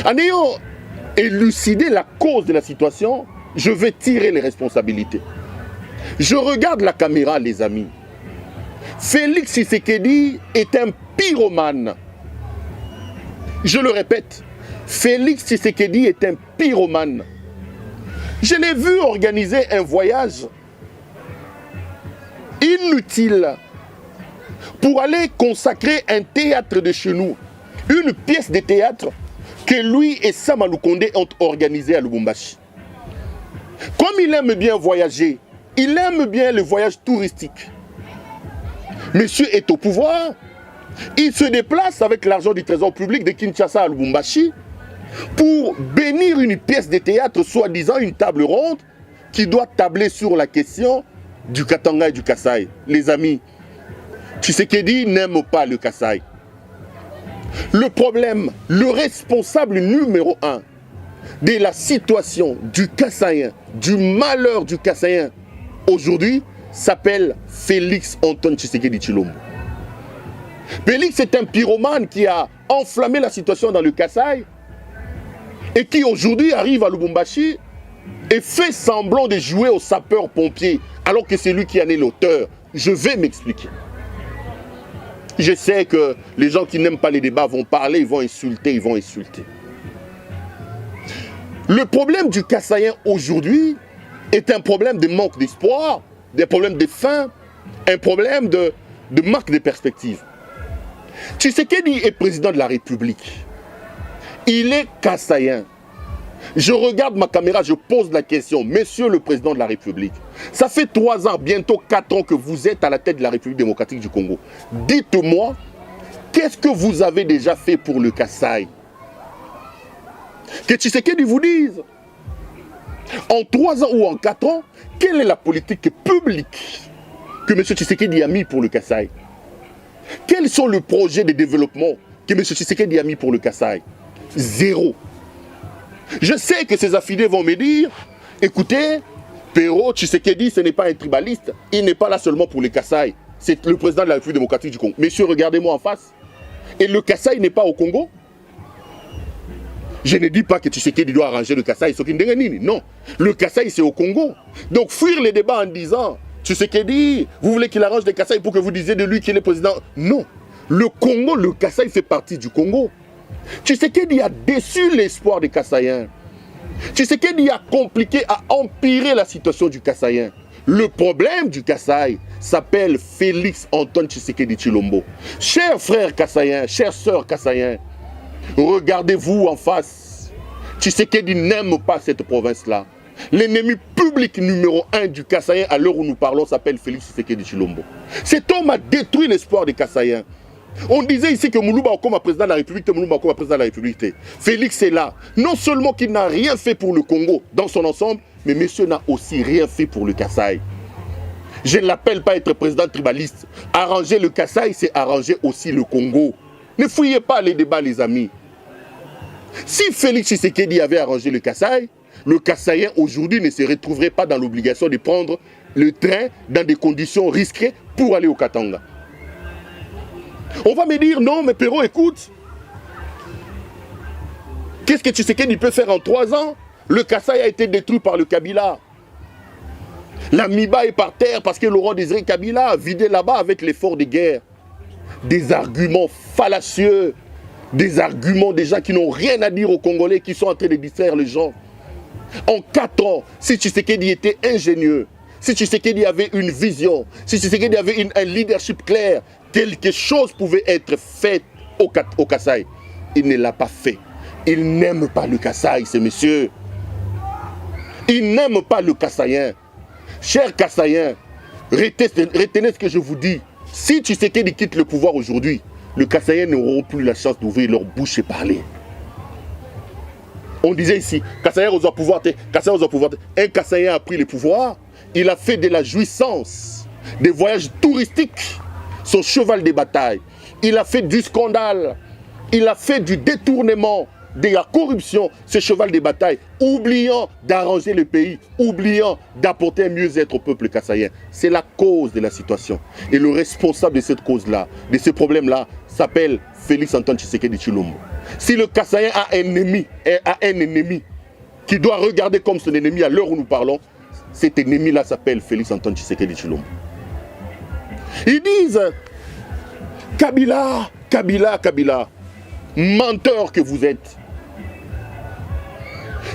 En ayant élucidé la cause de la situation, je vais tirer les responsabilités. Je regarde la caméra, les amis. Félix Tshisekedi est un pyromane. Je le répète, Félix Tshisekedi est un pyromane. Je l'ai vu organiser un voyage inutile pour aller consacrer un théâtre de chez nous, une pièce de théâtre que lui et Sama Lukonde ont organisé à Lubumbashi. Comme il aime bien voyager, il aime bien le voyage touristique. Monsieur est au pouvoir, il se déplace avec l'argent du trésor public de Kinshasa à Lubumbashi pour bénir une pièce de théâtre, soi-disant une table ronde, qui doit tabler sur la question du Katanga et du Kasaï. Les amis, Tshisekedi n'aime pas le Kasaï. Le problème, le responsable numéro 1 de la situation du Kasaïen, du malheur du Kasaïen aujourd'hui, s'appelle Félix Antoine Tshisekedi Tshilombo. Félix est un pyromane qui a enflammé la situation dans le Kasaï et qui aujourd'hui arrive à Lubumbashi et fait semblant de jouer aux sapeurs-pompiers alors que c'est lui qui en est l'auteur. Je vais m'expliquer. Je sais que les gens qui n'aiment pas les débats vont parler, ils vont insulter, Le problème du Kasaïen aujourd'hui est un problème de manque d'espoir, des problèmes de faim, un problème de manque de perspective. Tshisekedi est président de la République. Il est Kasaïen. Je regarde ma caméra, je pose la question. Monsieur le président de la République, ça fait 3 ans, bientôt 4 ans que vous êtes à la tête de la République démocratique du Congo. Dites-moi, qu'est-ce que vous avez déjà fait pour le Kasaï? Que Tshisekedi vous dise, en 3 ans ou en 4 ans, quelle est la politique publique que M. Tshisekedi a mis pour le Kasaï? Quels sont les projets de développement que M. Tshisekedi a mis pour le Kasaï? Zéro. Je sais que ses affidés vont me dire, écoutez, Pero Tshisekedi, ce n'est pas un tribaliste, il n'est pas là seulement pour le Kasaï, c'est le président de la République démocratique du Congo. Messieurs, regardez-moi en face. Et le Kasaï n'est pas au Congo? Je ne dis pas que Tshisekedi doit arranger le Kasaï, non. Le Kasaï, c'est au Congo. Donc, fuir les débats en disant, Tshisekedi, vous voulez qu'il arrange le Kasaï pour que vous disiez de lui qu'il est président? Non. Le Congo, le Kasaï fait partie du Congo. Tshisekedi a déçu l'espoir des Kasaïens. Tshisekedi a compliqué, a empiré la situation du Kasaïen. Le problème du Kasaï s'appelle Félix Antoine Tshisekedi Tshilombo. Chers frères Kasaïens, chères sœurs Kasaïens, regardez-vous en face. Tshisekedi n'aime pas cette province-là. L'ennemi public numéro 1 du Kasaïen à l'heure où nous parlons s'appelle Félix Tshisekedi Tshilombo. Cet homme a détruit l'espoir des Kasaïens. On disait ici que Moulouba comme président de la République, Félix est là. Non seulement qu'il n'a rien fait pour le Congo dans son ensemble, mais monsieur n'a aussi rien fait pour le Kasaï. Je ne l'appelle pas être président tribaliste. Arranger le Kasaï, c'est arranger aussi le Congo. Ne fouillez pas les débats, les amis. Si Félix Tshisekedi avait arrangé le Kasaïen aujourd'hui ne se retrouverait pas dans l'obligation de prendre le train dans des conditions risquées pour aller au Katanga. On va me dire, non, mais Pero, écoute, qu'est-ce que Tshisekedi peut faire en 3 ans? Le Kasaï a été détruit par le Kabila. La Miba est par terre parce que Laurent Désiré Kabila a vidé là-bas avec l'effort de guerre. Des arguments fallacieux, des arguments des gens qui n'ont rien à dire aux Congolais, qui sont en train de distraire les gens. En 4 ans, si Tshisekedi était ingénieux, si Tshisekedi avait une vision, si Tshisekedi avait un leadership clair, quelque chose pouvait être fait au Kasaï. Il ne l'a pas fait. Il n'aime pas le Kasaï, ce monsieur. Il n'aime pas le Kasaïen. Chers Kasaïens, retenez ce que je vous dis. Si Tshisekedi quitte le pouvoir aujourd'hui, les Kasaïens n'auront plus la chance d'ouvrir leur bouche et parler. On disait ici, Kasaïen aux pouvoir. Un Kasaïen a pris le pouvoir, il a fait de la jouissance, des voyages touristiques, son cheval de bataille. Il a fait du scandale, il a fait du détournement, de la corruption, ce cheval de bataille, oubliant d'arranger le pays, oubliant d'apporter un mieux-être au peuple kassaïen. C'est la cause de la situation. Et le responsable de cette cause-là, de ce problème-là, s'appelle Félix Antoine Tshisekedi Tshilombo. Si le Kassaïen a un ennemi qui doit regarder comme son ennemi à l'heure où nous parlons, cet ennemi-là s'appelle Félix Antoine Tshisekedi Tshilombo. Ils disent Kabila, Kabila, Kabila, menteur que vous êtes.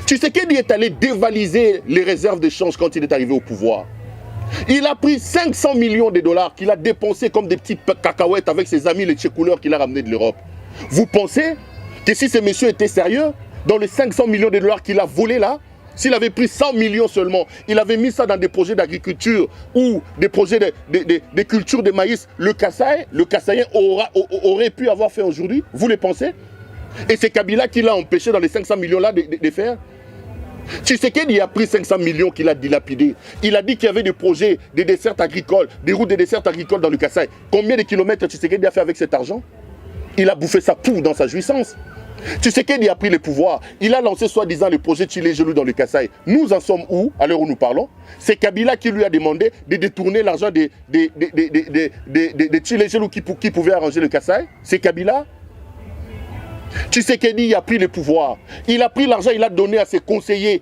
Tshisekedi est allé dévaliser les réserves d'échange quand il est arrivé au pouvoir. Il a pris 500 millions de dollars qu'il a dépensés comme des petites cacahuètes avec ses amis les tchécouleurs qu'il a ramenés de l'Europe. Vous pensez que si ce monsieur était sérieux, dans les 500 millions de dollars qu'il a volés là, s'il avait pris 100 millions seulement, il avait mis ça dans des projets d'agriculture ou des projets de culture de maïs, le Kassaïen aurait pu avoir fait aujourd'hui, vous le pensez? Et c'est Kabila qui l'a empêché dans les 500 millions là de faire. Tshisekedi a pris 500 millions qu'il a dilapidés. Il a dit qu'il y avait des projets, des dessertes agricoles, des routes de dessertes agricoles dans le Kasaï. Combien de kilomètres Tshisekedi a fait avec cet argent? Il a bouffé sa poule dans sa jouissance. Tshisekedi a pris le pouvoir. Il a lancé soi-disant le projet Tchilé-Gelou dans le Kasaï. Nous en sommes où, à l'heure où nous parlons? C'est Kabila qui lui a demandé de détourner l'argent des Tchilé-Gelou qui pouvaient arranger le Kasaï. C'est Kabila. Tshisekedi a pris le pouvoir. Il a pris l'argent, il a donné à ses conseillers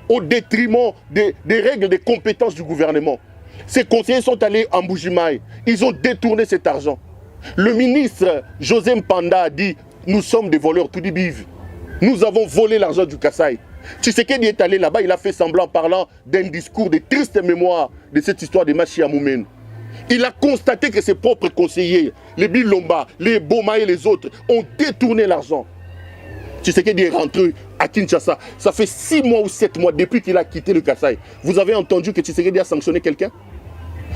au détriment des règles, des compétences du gouvernement. Ces conseillers sont allés en Mbujimaï. Ils ont détourné cet argent. Le ministre José Mpanda a dit « Nous sommes des voleurs, tout dit bive. Nous avons volé l'argent du Kasaï. » Tshisekedi est allé là-bas, il a fait semblant parlant d'un discours de triste mémoire de cette histoire de Machi Amoumen. Il a constaté que ses propres conseillers, les Bilomba, les Boma et les autres, ont détourné l'argent. Tshisekedi est rentré à Kinshasa. Ça fait 6 mois ou 7 mois depuis qu'il a quitté le Kasaï. Vous avez entendu que Tshisekedi a sanctionné quelqu'un?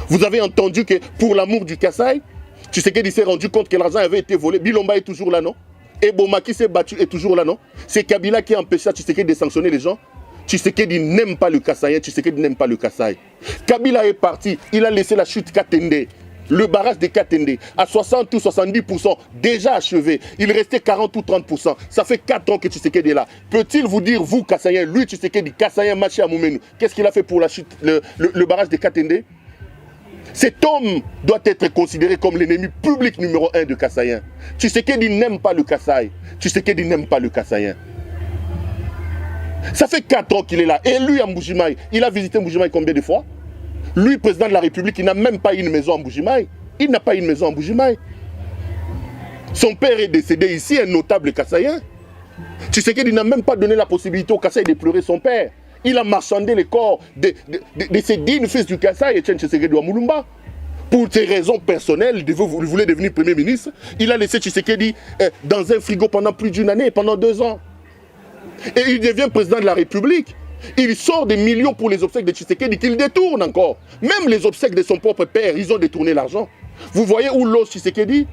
Vous avez entendu que pour l'amour du Kasaï, Tshisekedi s'est rendu compte que l'argent avait été volé. Bilomba est toujours là, non? Et Boma qui s'est battu est toujours là, non? C'est Kabila qui a empêché Tshisekedi de sanctionner les gens. Tshisekedi n'aime pas le Kassaïen, Tshisekedi n'aime pas le Kasaï. Kabila est parti, il a laissé la chute Katende, le barrage de Katende, à 60 ou 70% déjà achevé. Il restait 40 ou 30%. Ça fait 4 ans que Tshisekedi est là. Peut-il vous dire, vous Kassaïen, lui Tshisekedi, Kassaïen Machi Amoumenu, qu'est-ce qu'il a fait pour la chute, le barrage de Katende? Cet homme doit être considéré comme l'ennemi public numéro 1 de Kassaïen. Tshisekedi n'aime pas le Kasaï, Tshisekedi n'aime pas le Kassaïen. Ça fait 4 ans qu'il est là. Et lui, à Mbujimaï, il a visité Mbujimaï combien de fois? Lui, président de la République, il n'a même pas une maison à Mbujimaï. Il n'a pas une maison à Mbujimaï. Son père est décédé ici, un notable Kassaïen. Tshisekedi n'a même pas donné la possibilité au Kassaï de pleurer son père. Il a marchandé les corps de ses dignes fils du Kassaï, Etienne Tshisekedi Wamulumba. Pour ses raisons personnelles, il voulait devenir Premier ministre. Il a laissé Tshisekedi dans un frigo pendant plus d'1 année, pendant 2 ans. Et il devient président de la République. Il sort des millions pour les obsèques de Tshisekedi qu'il détourne encore. Même les obsèques de son propre père, ils ont détourné l'argent. Vous voyez où l'ose Tshisekedi?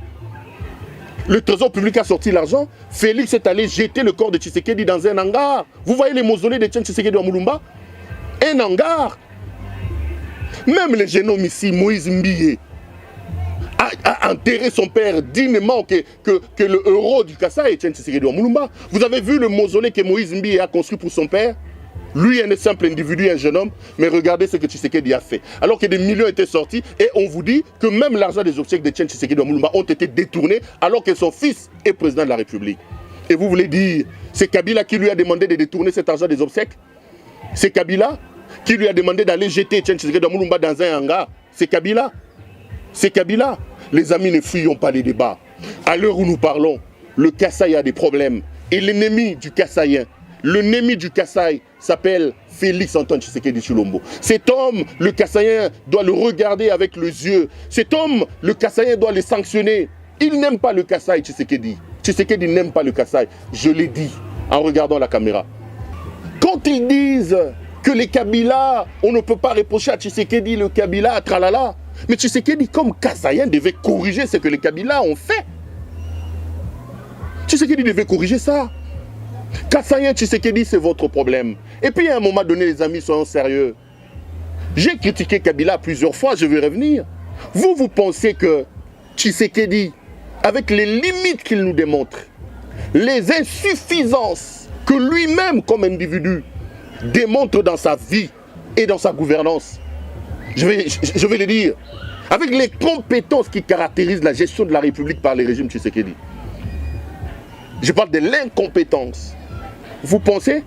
Le trésor public a sorti l'argent. Félix est allé jeter le corps de Tshisekedi dans un hangar. Vous voyez les mausolées de Tshisekedi à Mulumba? Un hangar. Même le jeune homme ici, Moïse Mbiye, a enterré son père dignement que le héros du Kasaï, Etienne Tshisekedi Wamulumba. Vous avez vu le mausolée que Moïse Mbiye a construit pour son père? Lui, un simple individu, un jeune homme, mais regardez ce que Tshisekedi a fait. Alors que des millions étaient sortis, et on vous dit que même l'argent des obsèques d'Etienne Tshisekedi Wamulumba ont été détournés, alors que son fils est président de la République. Et vous voulez dire, c'est Kabila qui lui a demandé de détourner cet argent des obsèques? C'est Kabila qui lui a demandé d'aller jeter Etienne Tshisekedi Wamulumba dans un hangar? C'est Kabila? C'est Kabila? Les amis, ne fuyons pas les débats. À l'heure où nous parlons, le Kasaï a des problèmes. Et l'ennemi du Kassaïen, l'ennemi du Kasaï s'appelle Félix Antoine Tshisekedi Tshilombo. Cet homme, le Kassaïen doit le regarder avec les yeux. Cet homme, le Kassaïen doit le sanctionner. Il n'aime pas le Kasaï, Tshisekedi. Tshisekedi n'aime pas le Kasaï. Je l'ai dit en regardant la caméra. Quand ils disent que les Kabila, on ne peut pas reprocher à Tshisekedi le Kabila, tralala. Mais Tshisekedi, comme Kassaïen, devait corriger ce que les Kabila ont fait. Tshisekedi devait corriger ça. Kassaïen, Tshisekedi, c'est votre problème. Et puis à un moment donné, les amis, soyons sérieux. J'ai critiqué Kabila plusieurs fois, je vais revenir. Vous pensez que Tshisekedi, avec les limites qu'il nous démontre, les insuffisances que lui-même, comme individu, démontre dans sa vie et dans sa gouvernance, je vais le dire, avec les compétences qui caractérisent la gestion de la République par les régimes Tshisekedi. Je parle de l'incompétence. Vous pensez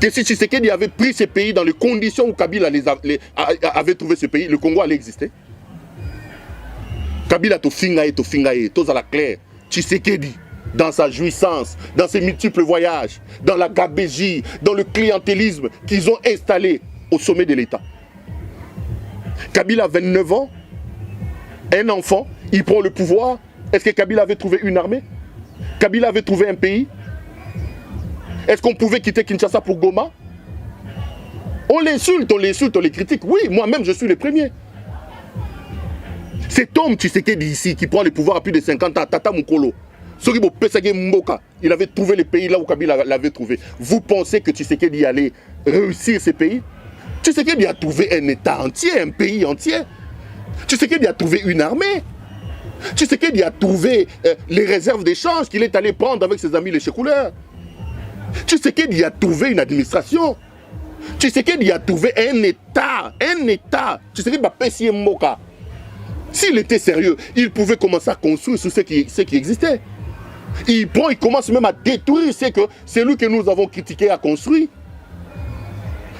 que si Tshisekedi avait pris ce pays dans les conditions où Kabila avait trouvé ce pays, le Congo allait exister? Kabila to fingaye, to à la claire. Tshisekedi, dans sa jouissance, dans ses multiples voyages, dans la gabégie, dans le clientélisme qu'ils ont installé au sommet de l'État. Kabila a 29 ans, un enfant, il prend le pouvoir. Est-ce que Kabila avait trouvé une armée? Kabila avait trouvé un pays? Est-ce qu'on pouvait quitter Kinshasa pour Goma? On l'insulte, on les critique. Oui, moi-même, je suis le premier. Cet homme Tshisekedi ici, qui prend le pouvoir à plus de 50 ans, Tata Mukolo, il avait trouvé le pays là où Kabila l'avait trouvé. Vous pensez que Tshisekedi allait réussir ce pays? Tshisekedi a trouvé un État entier, un pays entier. Tshisekedi a trouvé une armée. Tshisekedi a trouvé les réserves d'échange qu'il est allé prendre avec ses amis les Chekouleurs. Tshisekedi a trouvé une administration. Tshisekedi a trouvé un État. Un État. Tshisekedi va payer Mboka. S'il était sérieux, il pouvait commencer à construire sur ce qui existait. Il commence même à détruire celui que nous avons critiqué a construit.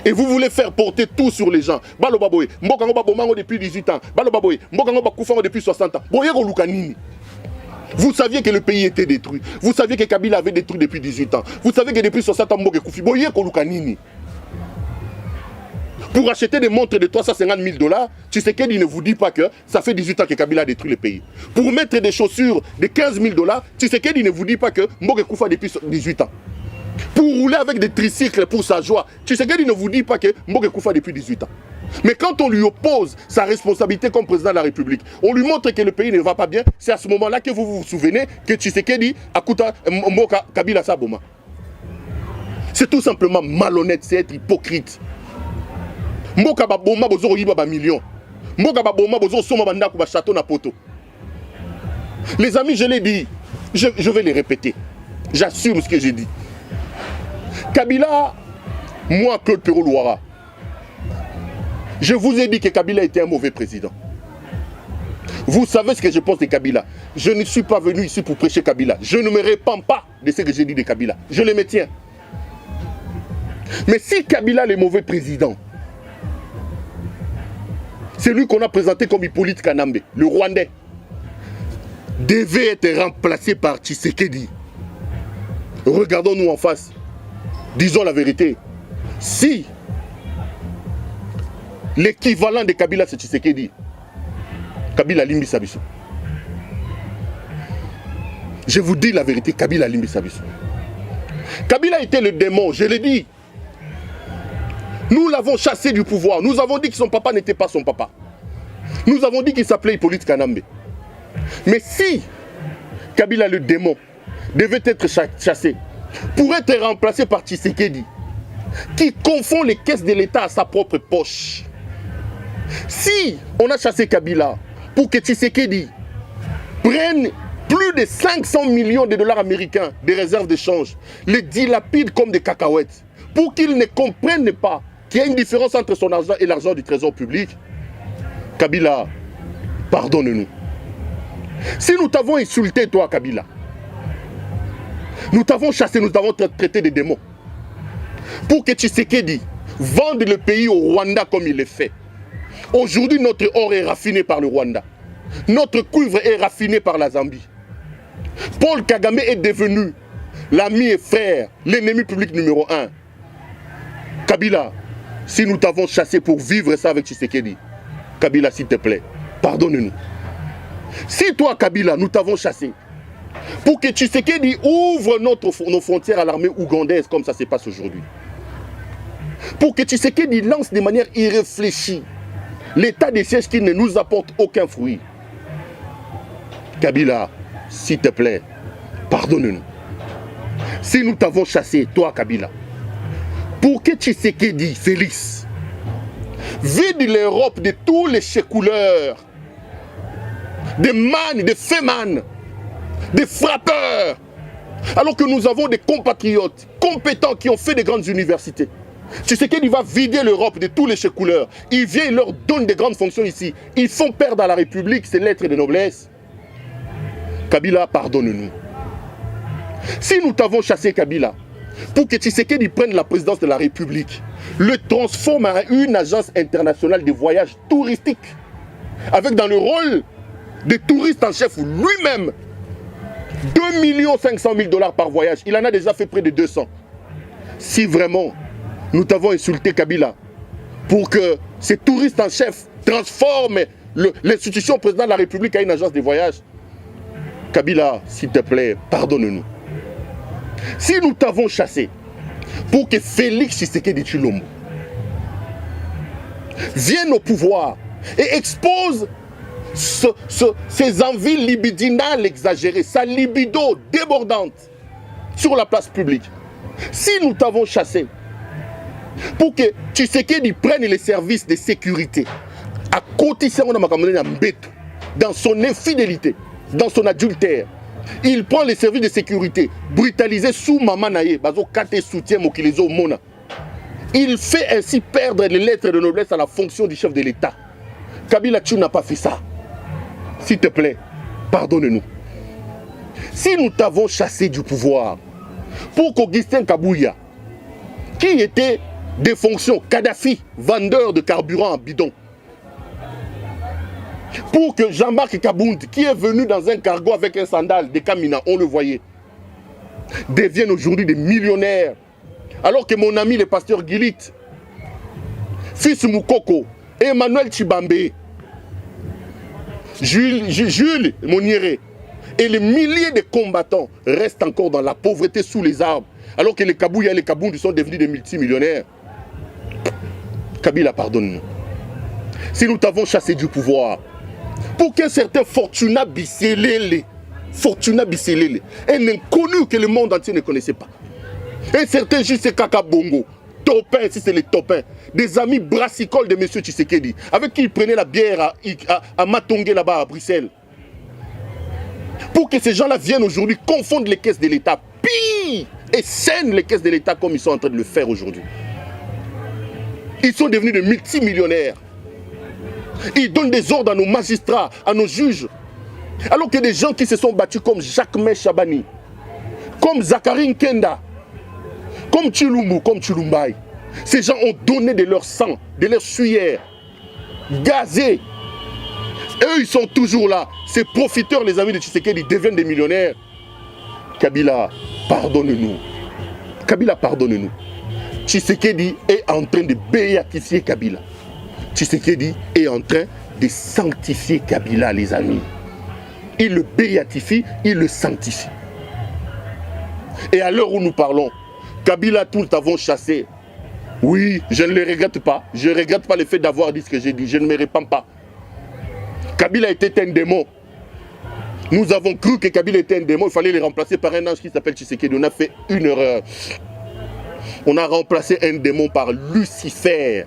Et vous voulez faire porter tout sur les gens. Balobaboy, Mbokango Babomango depuis 18 ans. Balobaboy, Mbokango Bakoufango depuis 60 ans. Boyero Lukanini. Vous saviez que le pays était détruit. Vous saviez que Kabila avait détruit depuis 18 ans. Vous saviez que depuis 60 ans, Mboke Koufi. Boyero Lukanini. Pour acheter des montres de 350 000 $, Tshisekedi ne vous dit pas que ça fait 18 ans que Kabila a détruit le pays. Pour mettre des chaussures de 15 000 $, Tshisekedi ne vous dit pas que Mboke Koufa depuis 18 ans. Pour rouler avec des tricycles pour sa joie, Tshisekedi ne vous dit pas que Mboke Koufa depuis 18 ans. Mais quand on lui oppose sa responsabilité comme président de la République, on lui montre que le pays ne va pas bien, c'est à ce moment-là que vous vous souvenez que Tshisekedi a coûté Mboka Kabila Saboma. C'est tout simplement malhonnête, c'est être hypocrite. Mboka baboma bozo yiba ba millions. Mboka baboma bozo soma bandako ba château na poto. Les amis, je l'ai dit, je vais les répéter. J'assume ce que j'ai dit. Kabila, moi Claude Péroul-Ouara, je vous ai dit que Kabila était un mauvais président. Vous savez ce que je pense de Kabila. Je ne suis pas venu ici pour prêcher Kabila. Je ne me répands pas de ce que j'ai dit de Kabila. Je le maintiens. Mais si Kabila est mauvais président, c'est lui qu'on a présenté comme Hippolyte Kanambe, le Rwandais, devait être remplacé par Tshisekedi. Regardons-nous en face. Disons la vérité. Si l'équivalent de Kabila c'est Tshisekedi, Kabila Limbi Sabiso. Je vous dis la vérité, Kabila Limbi Sabiso. Kabila était le démon, je l'ai dit. Nous l'avons chassé du pouvoir. Nous avons dit que son papa n'était pas son papa. Nous avons dit qu'il s'appelait Hippolyte Kanambe. Mais si Kabila le démon devait être chassé pour être remplacé par Tshisekedi, qui confond les caisses de l'État à sa propre poche. Si on a chassé Kabila pour que Tshisekedi prenne plus de 500 millions de dollars américains de réserves d'échange, les dilapide comme des cacahuètes, pour qu'il ne comprenne pas qu'il y a une différence entre son argent et l'argent du trésor public, Kabila, pardonne-nous. Si nous t'avons insulté, toi, Kabila, nous t'avons chassé, nous t'avons traité de démons, pour que Tshisekedi vende le pays au Rwanda comme il le fait. Aujourd'hui, notre or est raffiné par le Rwanda. Notre cuivre est raffiné par la Zambie. Paul Kagame est devenu l'ami et frère, l'ennemi public numéro 1. Kabila, si nous t'avons chassé pour vivre ça avec Tshisekedi, Kabila, s'il te plaît, pardonne-nous. Si toi, Kabila, nous t'avons chassé pour que Tshisekedi ouvre nos frontières à l'armée ougandaise comme ça se passe aujourd'hui, pour que Tshisekedi lance de manière irréfléchie l'état des sièges qui ne nous apporte aucun fruit, Kabila, s'il te plaît, pardonne-nous. Si nous t'avons chassé, toi, Kabila, pour que Tshisekedi, Félix, vide l'Europe de tous les chekouleurs, des man, des féman, des frappeurs, alors que nous avons des compatriotes compétents qui ont fait des grandes universités. Tshisekedi va vider l'Europe de tous les chekouleurs. Il vient, il leur donne des grandes fonctions ici. Ils font perdre à la République ses lettres de noblesse. Kabila, pardonne-nous. Si nous t'avons chassé, Kabila, pour que Tshisekedi prenne la présidence de la République, le transforme en une agence internationale de voyages touristiques, avec dans le rôle de touriste en chef lui-même, 2 500 000 $ par voyage. Il en a déjà fait près de 200. Si vraiment nous t'avons insulté Kabila pour que ces touristes en chef transforment l'institution président de la République en une agence de voyage, Kabila, s'il te plaît, pardonne-nous. Si nous t'avons chassé pour que Félix Tshisekedi Tshilombo vienne au pouvoir et expose ses envies libidinales exagérées, sa libido débordante sur la place publique. Si nous t'avons chassé pour que Tshisekedi prenne les services de sécurité à côté dans son infidélité, dans son adultère, il prend les services de sécurité brutalisés sous Maman Naye, bazo kate soutien mokilizo mona. Il fait ainsi perdre les lettres de noblesse à la fonction du chef de l'État. Kabila, tu n'as pas fait ça. S'il te plaît, pardonne-nous. Si nous t'avons chassé du pouvoir pour qu'Augustin Kabouya, qui était des fonctions Kadhafi, vendeur de carburant en bidon, pour que Jean-Marc Kabound, qui est venu dans un cargo avec un sandal de Kamina, on le voyait, devienne aujourd'hui des millionnaires, alors que mon ami le pasteur Gilit, fils Moukoko, Emmanuel Chibambe, Jules Monieré et les milliers de combattants restent encore dans la pauvreté sous les arbres, alors que les Kabouya et les Kabound sont devenus des multimillionnaires. Kabila, pardonne-nous. Si nous t'avons chassé du pouvoir, pour qu'un certain Fortuna Bisselele, un inconnu que le monde entier ne connaissait pas, un certain J.C. Kaka Bongo, Topin, si c'est les Topins, des amis brassicoles de M. Tshisekedi, avec qui il prenait la bière à Matongé là-bas à Bruxelles. Pour que ces gens-là viennent aujourd'hui confondre les caisses de l'État, pire, et scènent les caisses de l'État comme ils sont en train de le faire aujourd'hui. Ils sont devenus des multimillionnaires. Ils donnent des ordres à nos magistrats, à nos juges. Alors que des gens qui se sont battus comme Jacques Chabani, comme Zakari Nkenda, comme Tshilumbu, comme Tshilumbai, ces gens ont donné de leur sang, de leur sueur, gazé. Eux, ils sont toujours là. Ces profiteurs, les amis de Tshisekedi, deviennent des millionnaires. Kabila, pardonne-nous. Kabila, pardonne-nous. Tshisekedi est en train de béatifier Kabila. Tshisekedi est en train de sanctifier Kabila, les amis. Il le béatifie, il le sanctifie. Et à l'heure où nous parlons, Kabila, tout l'avons chassé. Oui, je ne le regrette pas. Je ne regrette pas le fait d'avoir dit ce que j'ai dit. Je ne me répands pas. Kabila était un démon. Nous avons cru que Kabila était un démon. Il fallait le remplacer par un ange qui s'appelle Tshisekedi. On a fait une erreur. On a remplacé un démon par Lucifer.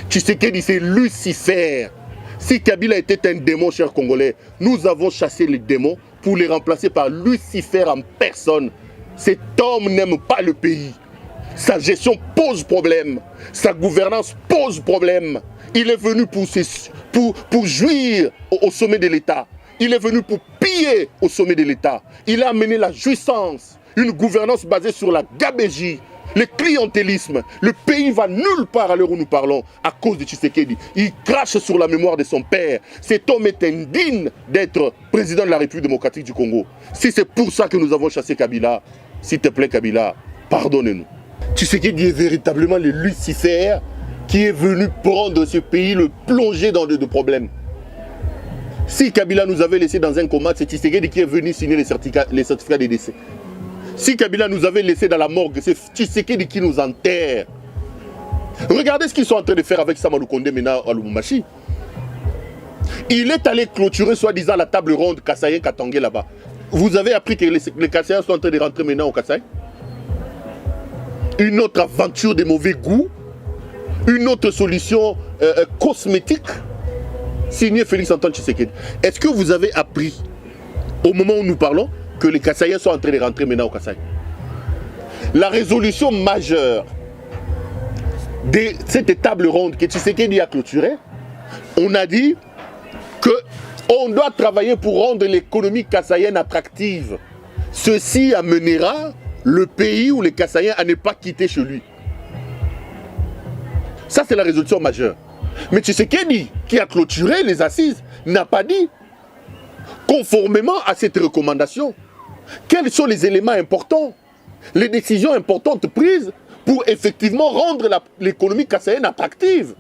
Tshisekedi, c'est Lucifer. Si Kabila était un démon, chers Congolais, nous avons chassé les démons pour les remplacer par Lucifer en personne. Cet homme n'aime pas le pays. Sa gestion pose problème. Sa gouvernance pose problème. Il est venu pour jouir au sommet de l'État. Il est venu pour piller au sommet de l'État. Il a amené la jouissance, une gouvernance basée sur la gabégie, le clientélisme. Le pays va nulle part à l'heure où nous parlons à cause de Tshisekedi. Il crache sur la mémoire de son père. Cet homme est indigne d'être président de la République démocratique du Congo. Si c'est pour ça que nous avons chassé Kabila, s'il te plaît Kabila, pardonne-nous. Tshisekedi est véritablement le Lucifer qui est venu prendre ce pays, le plonger dans de problèmes. Si Kabila nous avait laissé dans un coma, c'est Tshisekedi qui est venu signer les certificats de décès. Si Kabila nous avait laissé dans la morgue, c'est Tshisekedi qui nous enterre. Regardez ce qu'ils sont en train de faire avec Samalou Kondé maintenant à Lubumbashi. Il est allé clôturer soi-disant la table ronde Kassaye Katangé là-bas. Vous avez appris que les Kassaïens sont en train de rentrer maintenant au Kassai? Une autre aventure de mauvais goût, une autre solution cosmétique, signée Félix Antoine Tshisekedi. Est-ce que vous avez appris, au moment où nous parlons, que les Kassaïens sont en train de rentrer maintenant au Kassai? La résolution majeure de cette table ronde que Tshisekedi a clôturée, on a dit qu'on doit travailler pour rendre l'économie kassaïenne attractive. Ceci amènera le pays ou les Kassaïens à ne pas quitter chez lui. Ça, c'est la résolution majeure. Mais Tshisekedi, qui a clôturé les assises, n'a pas dit, conformément à cette recommandation, Quels sont les éléments importants, les décisions importantes prises pour effectivement rendre l'économie kassaïenne attractive?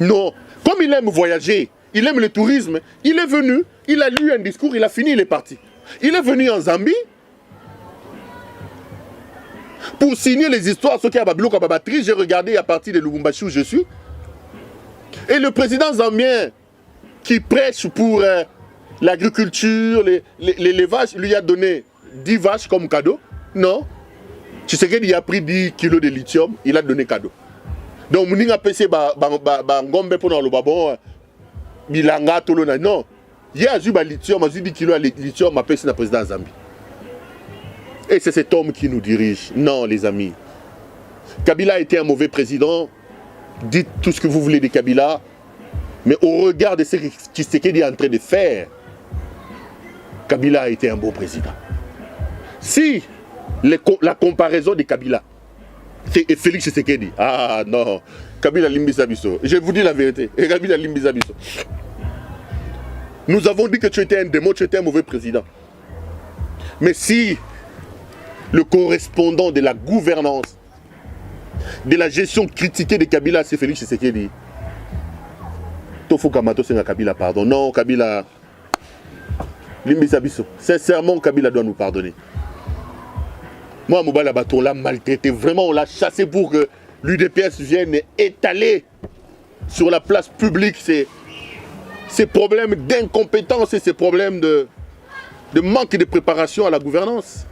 Non. Comme il aime voyager, il aime le tourisme, il est venu, il a lu un discours, il a fini, il est parti. Il est venu en Zambie pour signer les histoires, ceux qui ont Babylone comme batterie. J'ai regardé à partir de Lubumbashi où je suis. Et le président zambien qui prêche pour l'agriculture, les vaches, lui a donné 10 vaches comme cadeau. Non. Tu sais qu'il a pris 10 kilos de lithium, il a donné cadeau. Donc, on a pensé que ngombe pour le babon, bilanga, tolona. Non. Il y a eu lithium, 10 kilos de lithium, m'a pensé le président Zambie. Et c'est cet homme qui nous dirige. Non, les amis. Kabila a été un mauvais président. Dites tout ce que vous voulez de Kabila. Mais au regard de ce que Tshisekedi est en train de faire, Kabila a été un bon président. Si la comparaison de Kabila et Félix Tshisekedi, ah non, Kabila Limbisa Bisso. Je vous dis la vérité. Et Kabila Limbisa Bisso. Nous avons dit que tu étais un démon, tu étais un mauvais président. Mais si le correspondant de la gouvernance, de la gestion critiquée de Kabila, c'est Félix Tshisekedi. Tofu Kamato, c'est Kabila, pardon. Non, Kabila. Limbisa Bisso. Sincèrement, Kabila doit nous pardonner. Moi, Moubala Bato, on l'a maltraité. Vraiment, on l'a chassé pour que l'UDPS vienne étaler sur la place publique ces problèmes d'incompétence et ces problèmes de manque de préparation à la gouvernance.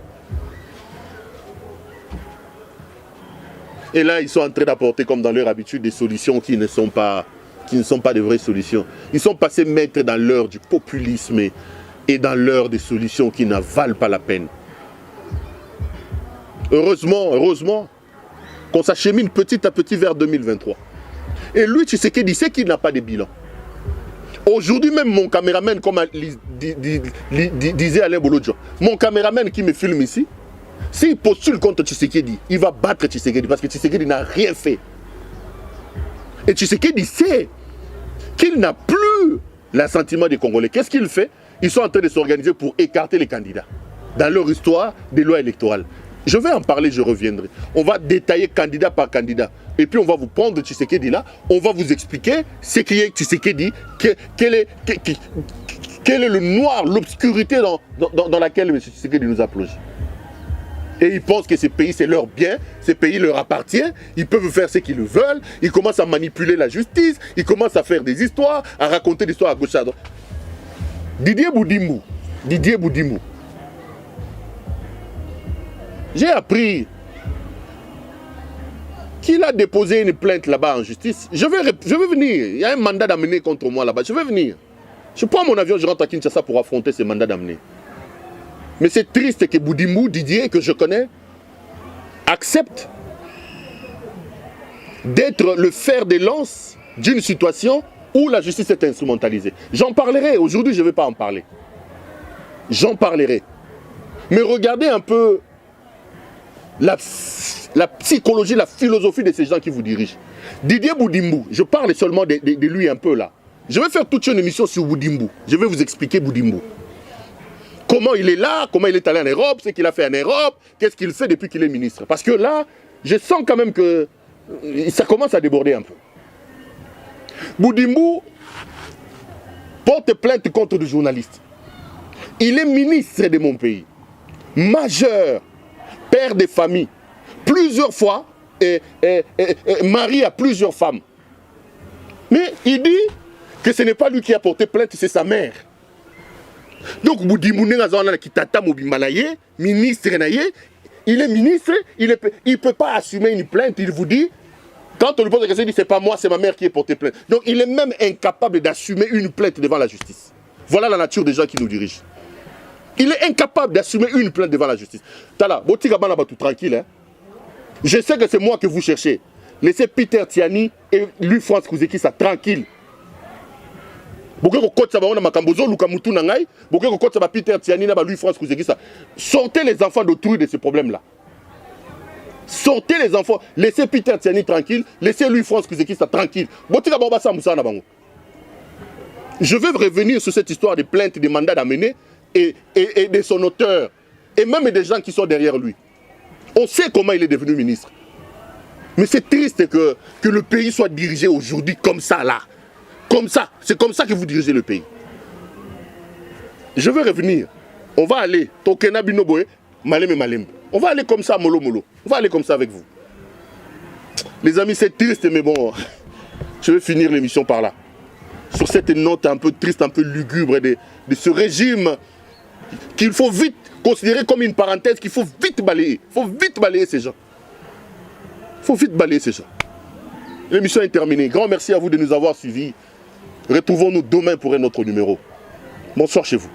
Et là, ils sont en train d'apporter, comme dans leur habitude, des solutions qui ne sont pas de vraies solutions. Ils sont passés maîtres dans l'heure du populisme et dans l'heure des solutions qui ne valent pas la peine. Heureusement, qu'on s'achemine petit à petit vers 2023. Et lui, tu sais qu'il sait qu'il n'a pas de bilan. Aujourd'hui même, mon caméraman, comme disait Alain Bolodjo, mon caméraman qui me filme ici, s'il postule contre Tshisekedi, il va battre Tshisekedi parce que Tshisekedi n'a rien fait. Et Tshisekedi sait qu'il n'a plus l'assentiment des Congolais. Qu'est-ce qu'il fait? Ils sont en train de s'organiser pour écarter les candidats dans leur histoire des lois électorales. Je vais en parler, je reviendrai. On va détailler candidat par candidat. Et puis on va vous prendre Tshisekedi là, on va vous expliquer ce qui est Tshisekedi, quel est le noir, l'obscurité dans laquelle M. Tshisekedi nous a plongé. Et ils pensent que ces pays, c'est leur bien, ces pays leur appartiennent, ils peuvent faire ce qu'ils veulent, ils commencent à manipuler la justice, ils commencent à faire des histoires, à raconter des histoires à gauche à droite. Didier Boudimou. J'ai appris qu'il a déposé une plainte là-bas en justice. Je vais venir, il y a un mandat d'amener contre moi là-bas, je vais venir. Je prends mon avion, je rentre à Kinshasa pour affronter ce mandat d'amener. Mais c'est triste que Boudimou, Didier, que je connais, accepte d'être le fer de lance d'une situation où la justice est instrumentalisée. J'en parlerai, aujourd'hui je ne vais pas en parler. J'en parlerai. Mais regardez un peu la psychologie, la philosophie de ces gens qui vous dirigent. Didier Boudimou, je parle seulement de lui un peu là. Je vais faire toute une émission sur Boudimou. Je vais vous expliquer Boudimou. Comment il est là, comment il est allé en Europe, ce qu'il a fait en Europe, qu'est-ce qu'il fait depuis qu'il est ministre. Parce que là, je sens quand même que ça commence à déborder un peu. Boudimou porte plainte contre des journalistes. Il est ministre de mon pays, majeur, père de famille, plusieurs fois, mari à plusieurs femmes. Mais il dit que ce n'est pas lui qui a porté plainte, c'est sa mère. Donc Boudimou ministre, il est ministre, il ne peut pas assumer une plainte, il vous dit, quand on lui pose la question, il dit c'est pas moi, c'est ma mère qui a porté plainte. Donc il est même incapable d'assumer une plainte devant la justice. Voilà la nature des gens qui nous dirigent. Il est incapable d'assumer une plainte devant la justice. Tala, tout tranquille. Hein? Je sais que c'est moi que vous cherchez. Laissez Peter Tiani et lui, France Kouzeki, ça tranquille. Sortez les enfants d'autrui de ce problème-là. Sortez les enfants. Laissez Peter Tiani tranquille. Laissez lui, France Kouzeki, ça tranquille. Je veux revenir sur cette histoire de plainte, de mandat d'amener et de son auteur, et même des gens qui sont derrière lui. On sait comment il est devenu ministre. Mais c'est triste que le pays soit dirigé aujourd'hui comme ça, là. Comme ça. C'est comme ça que vous dirigez le pays. Je veux revenir. On va aller. Tokena Binoboe, Malem et Malem. On va aller comme ça, mollo mollo. On va aller comme ça avec vous. Les amis, c'est triste, mais bon, je vais finir l'émission par là. Sur cette note un peu triste, un peu lugubre de ce régime qu'il faut vite considérer comme une parenthèse, qu'il faut vite balayer. Il faut vite balayer ces gens. Il faut vite balayer ces gens. L'émission est terminée. Grand merci à vous de nous avoir suivis. Retrouvons-nous demain pour un autre numéro. Bonsoir chez vous.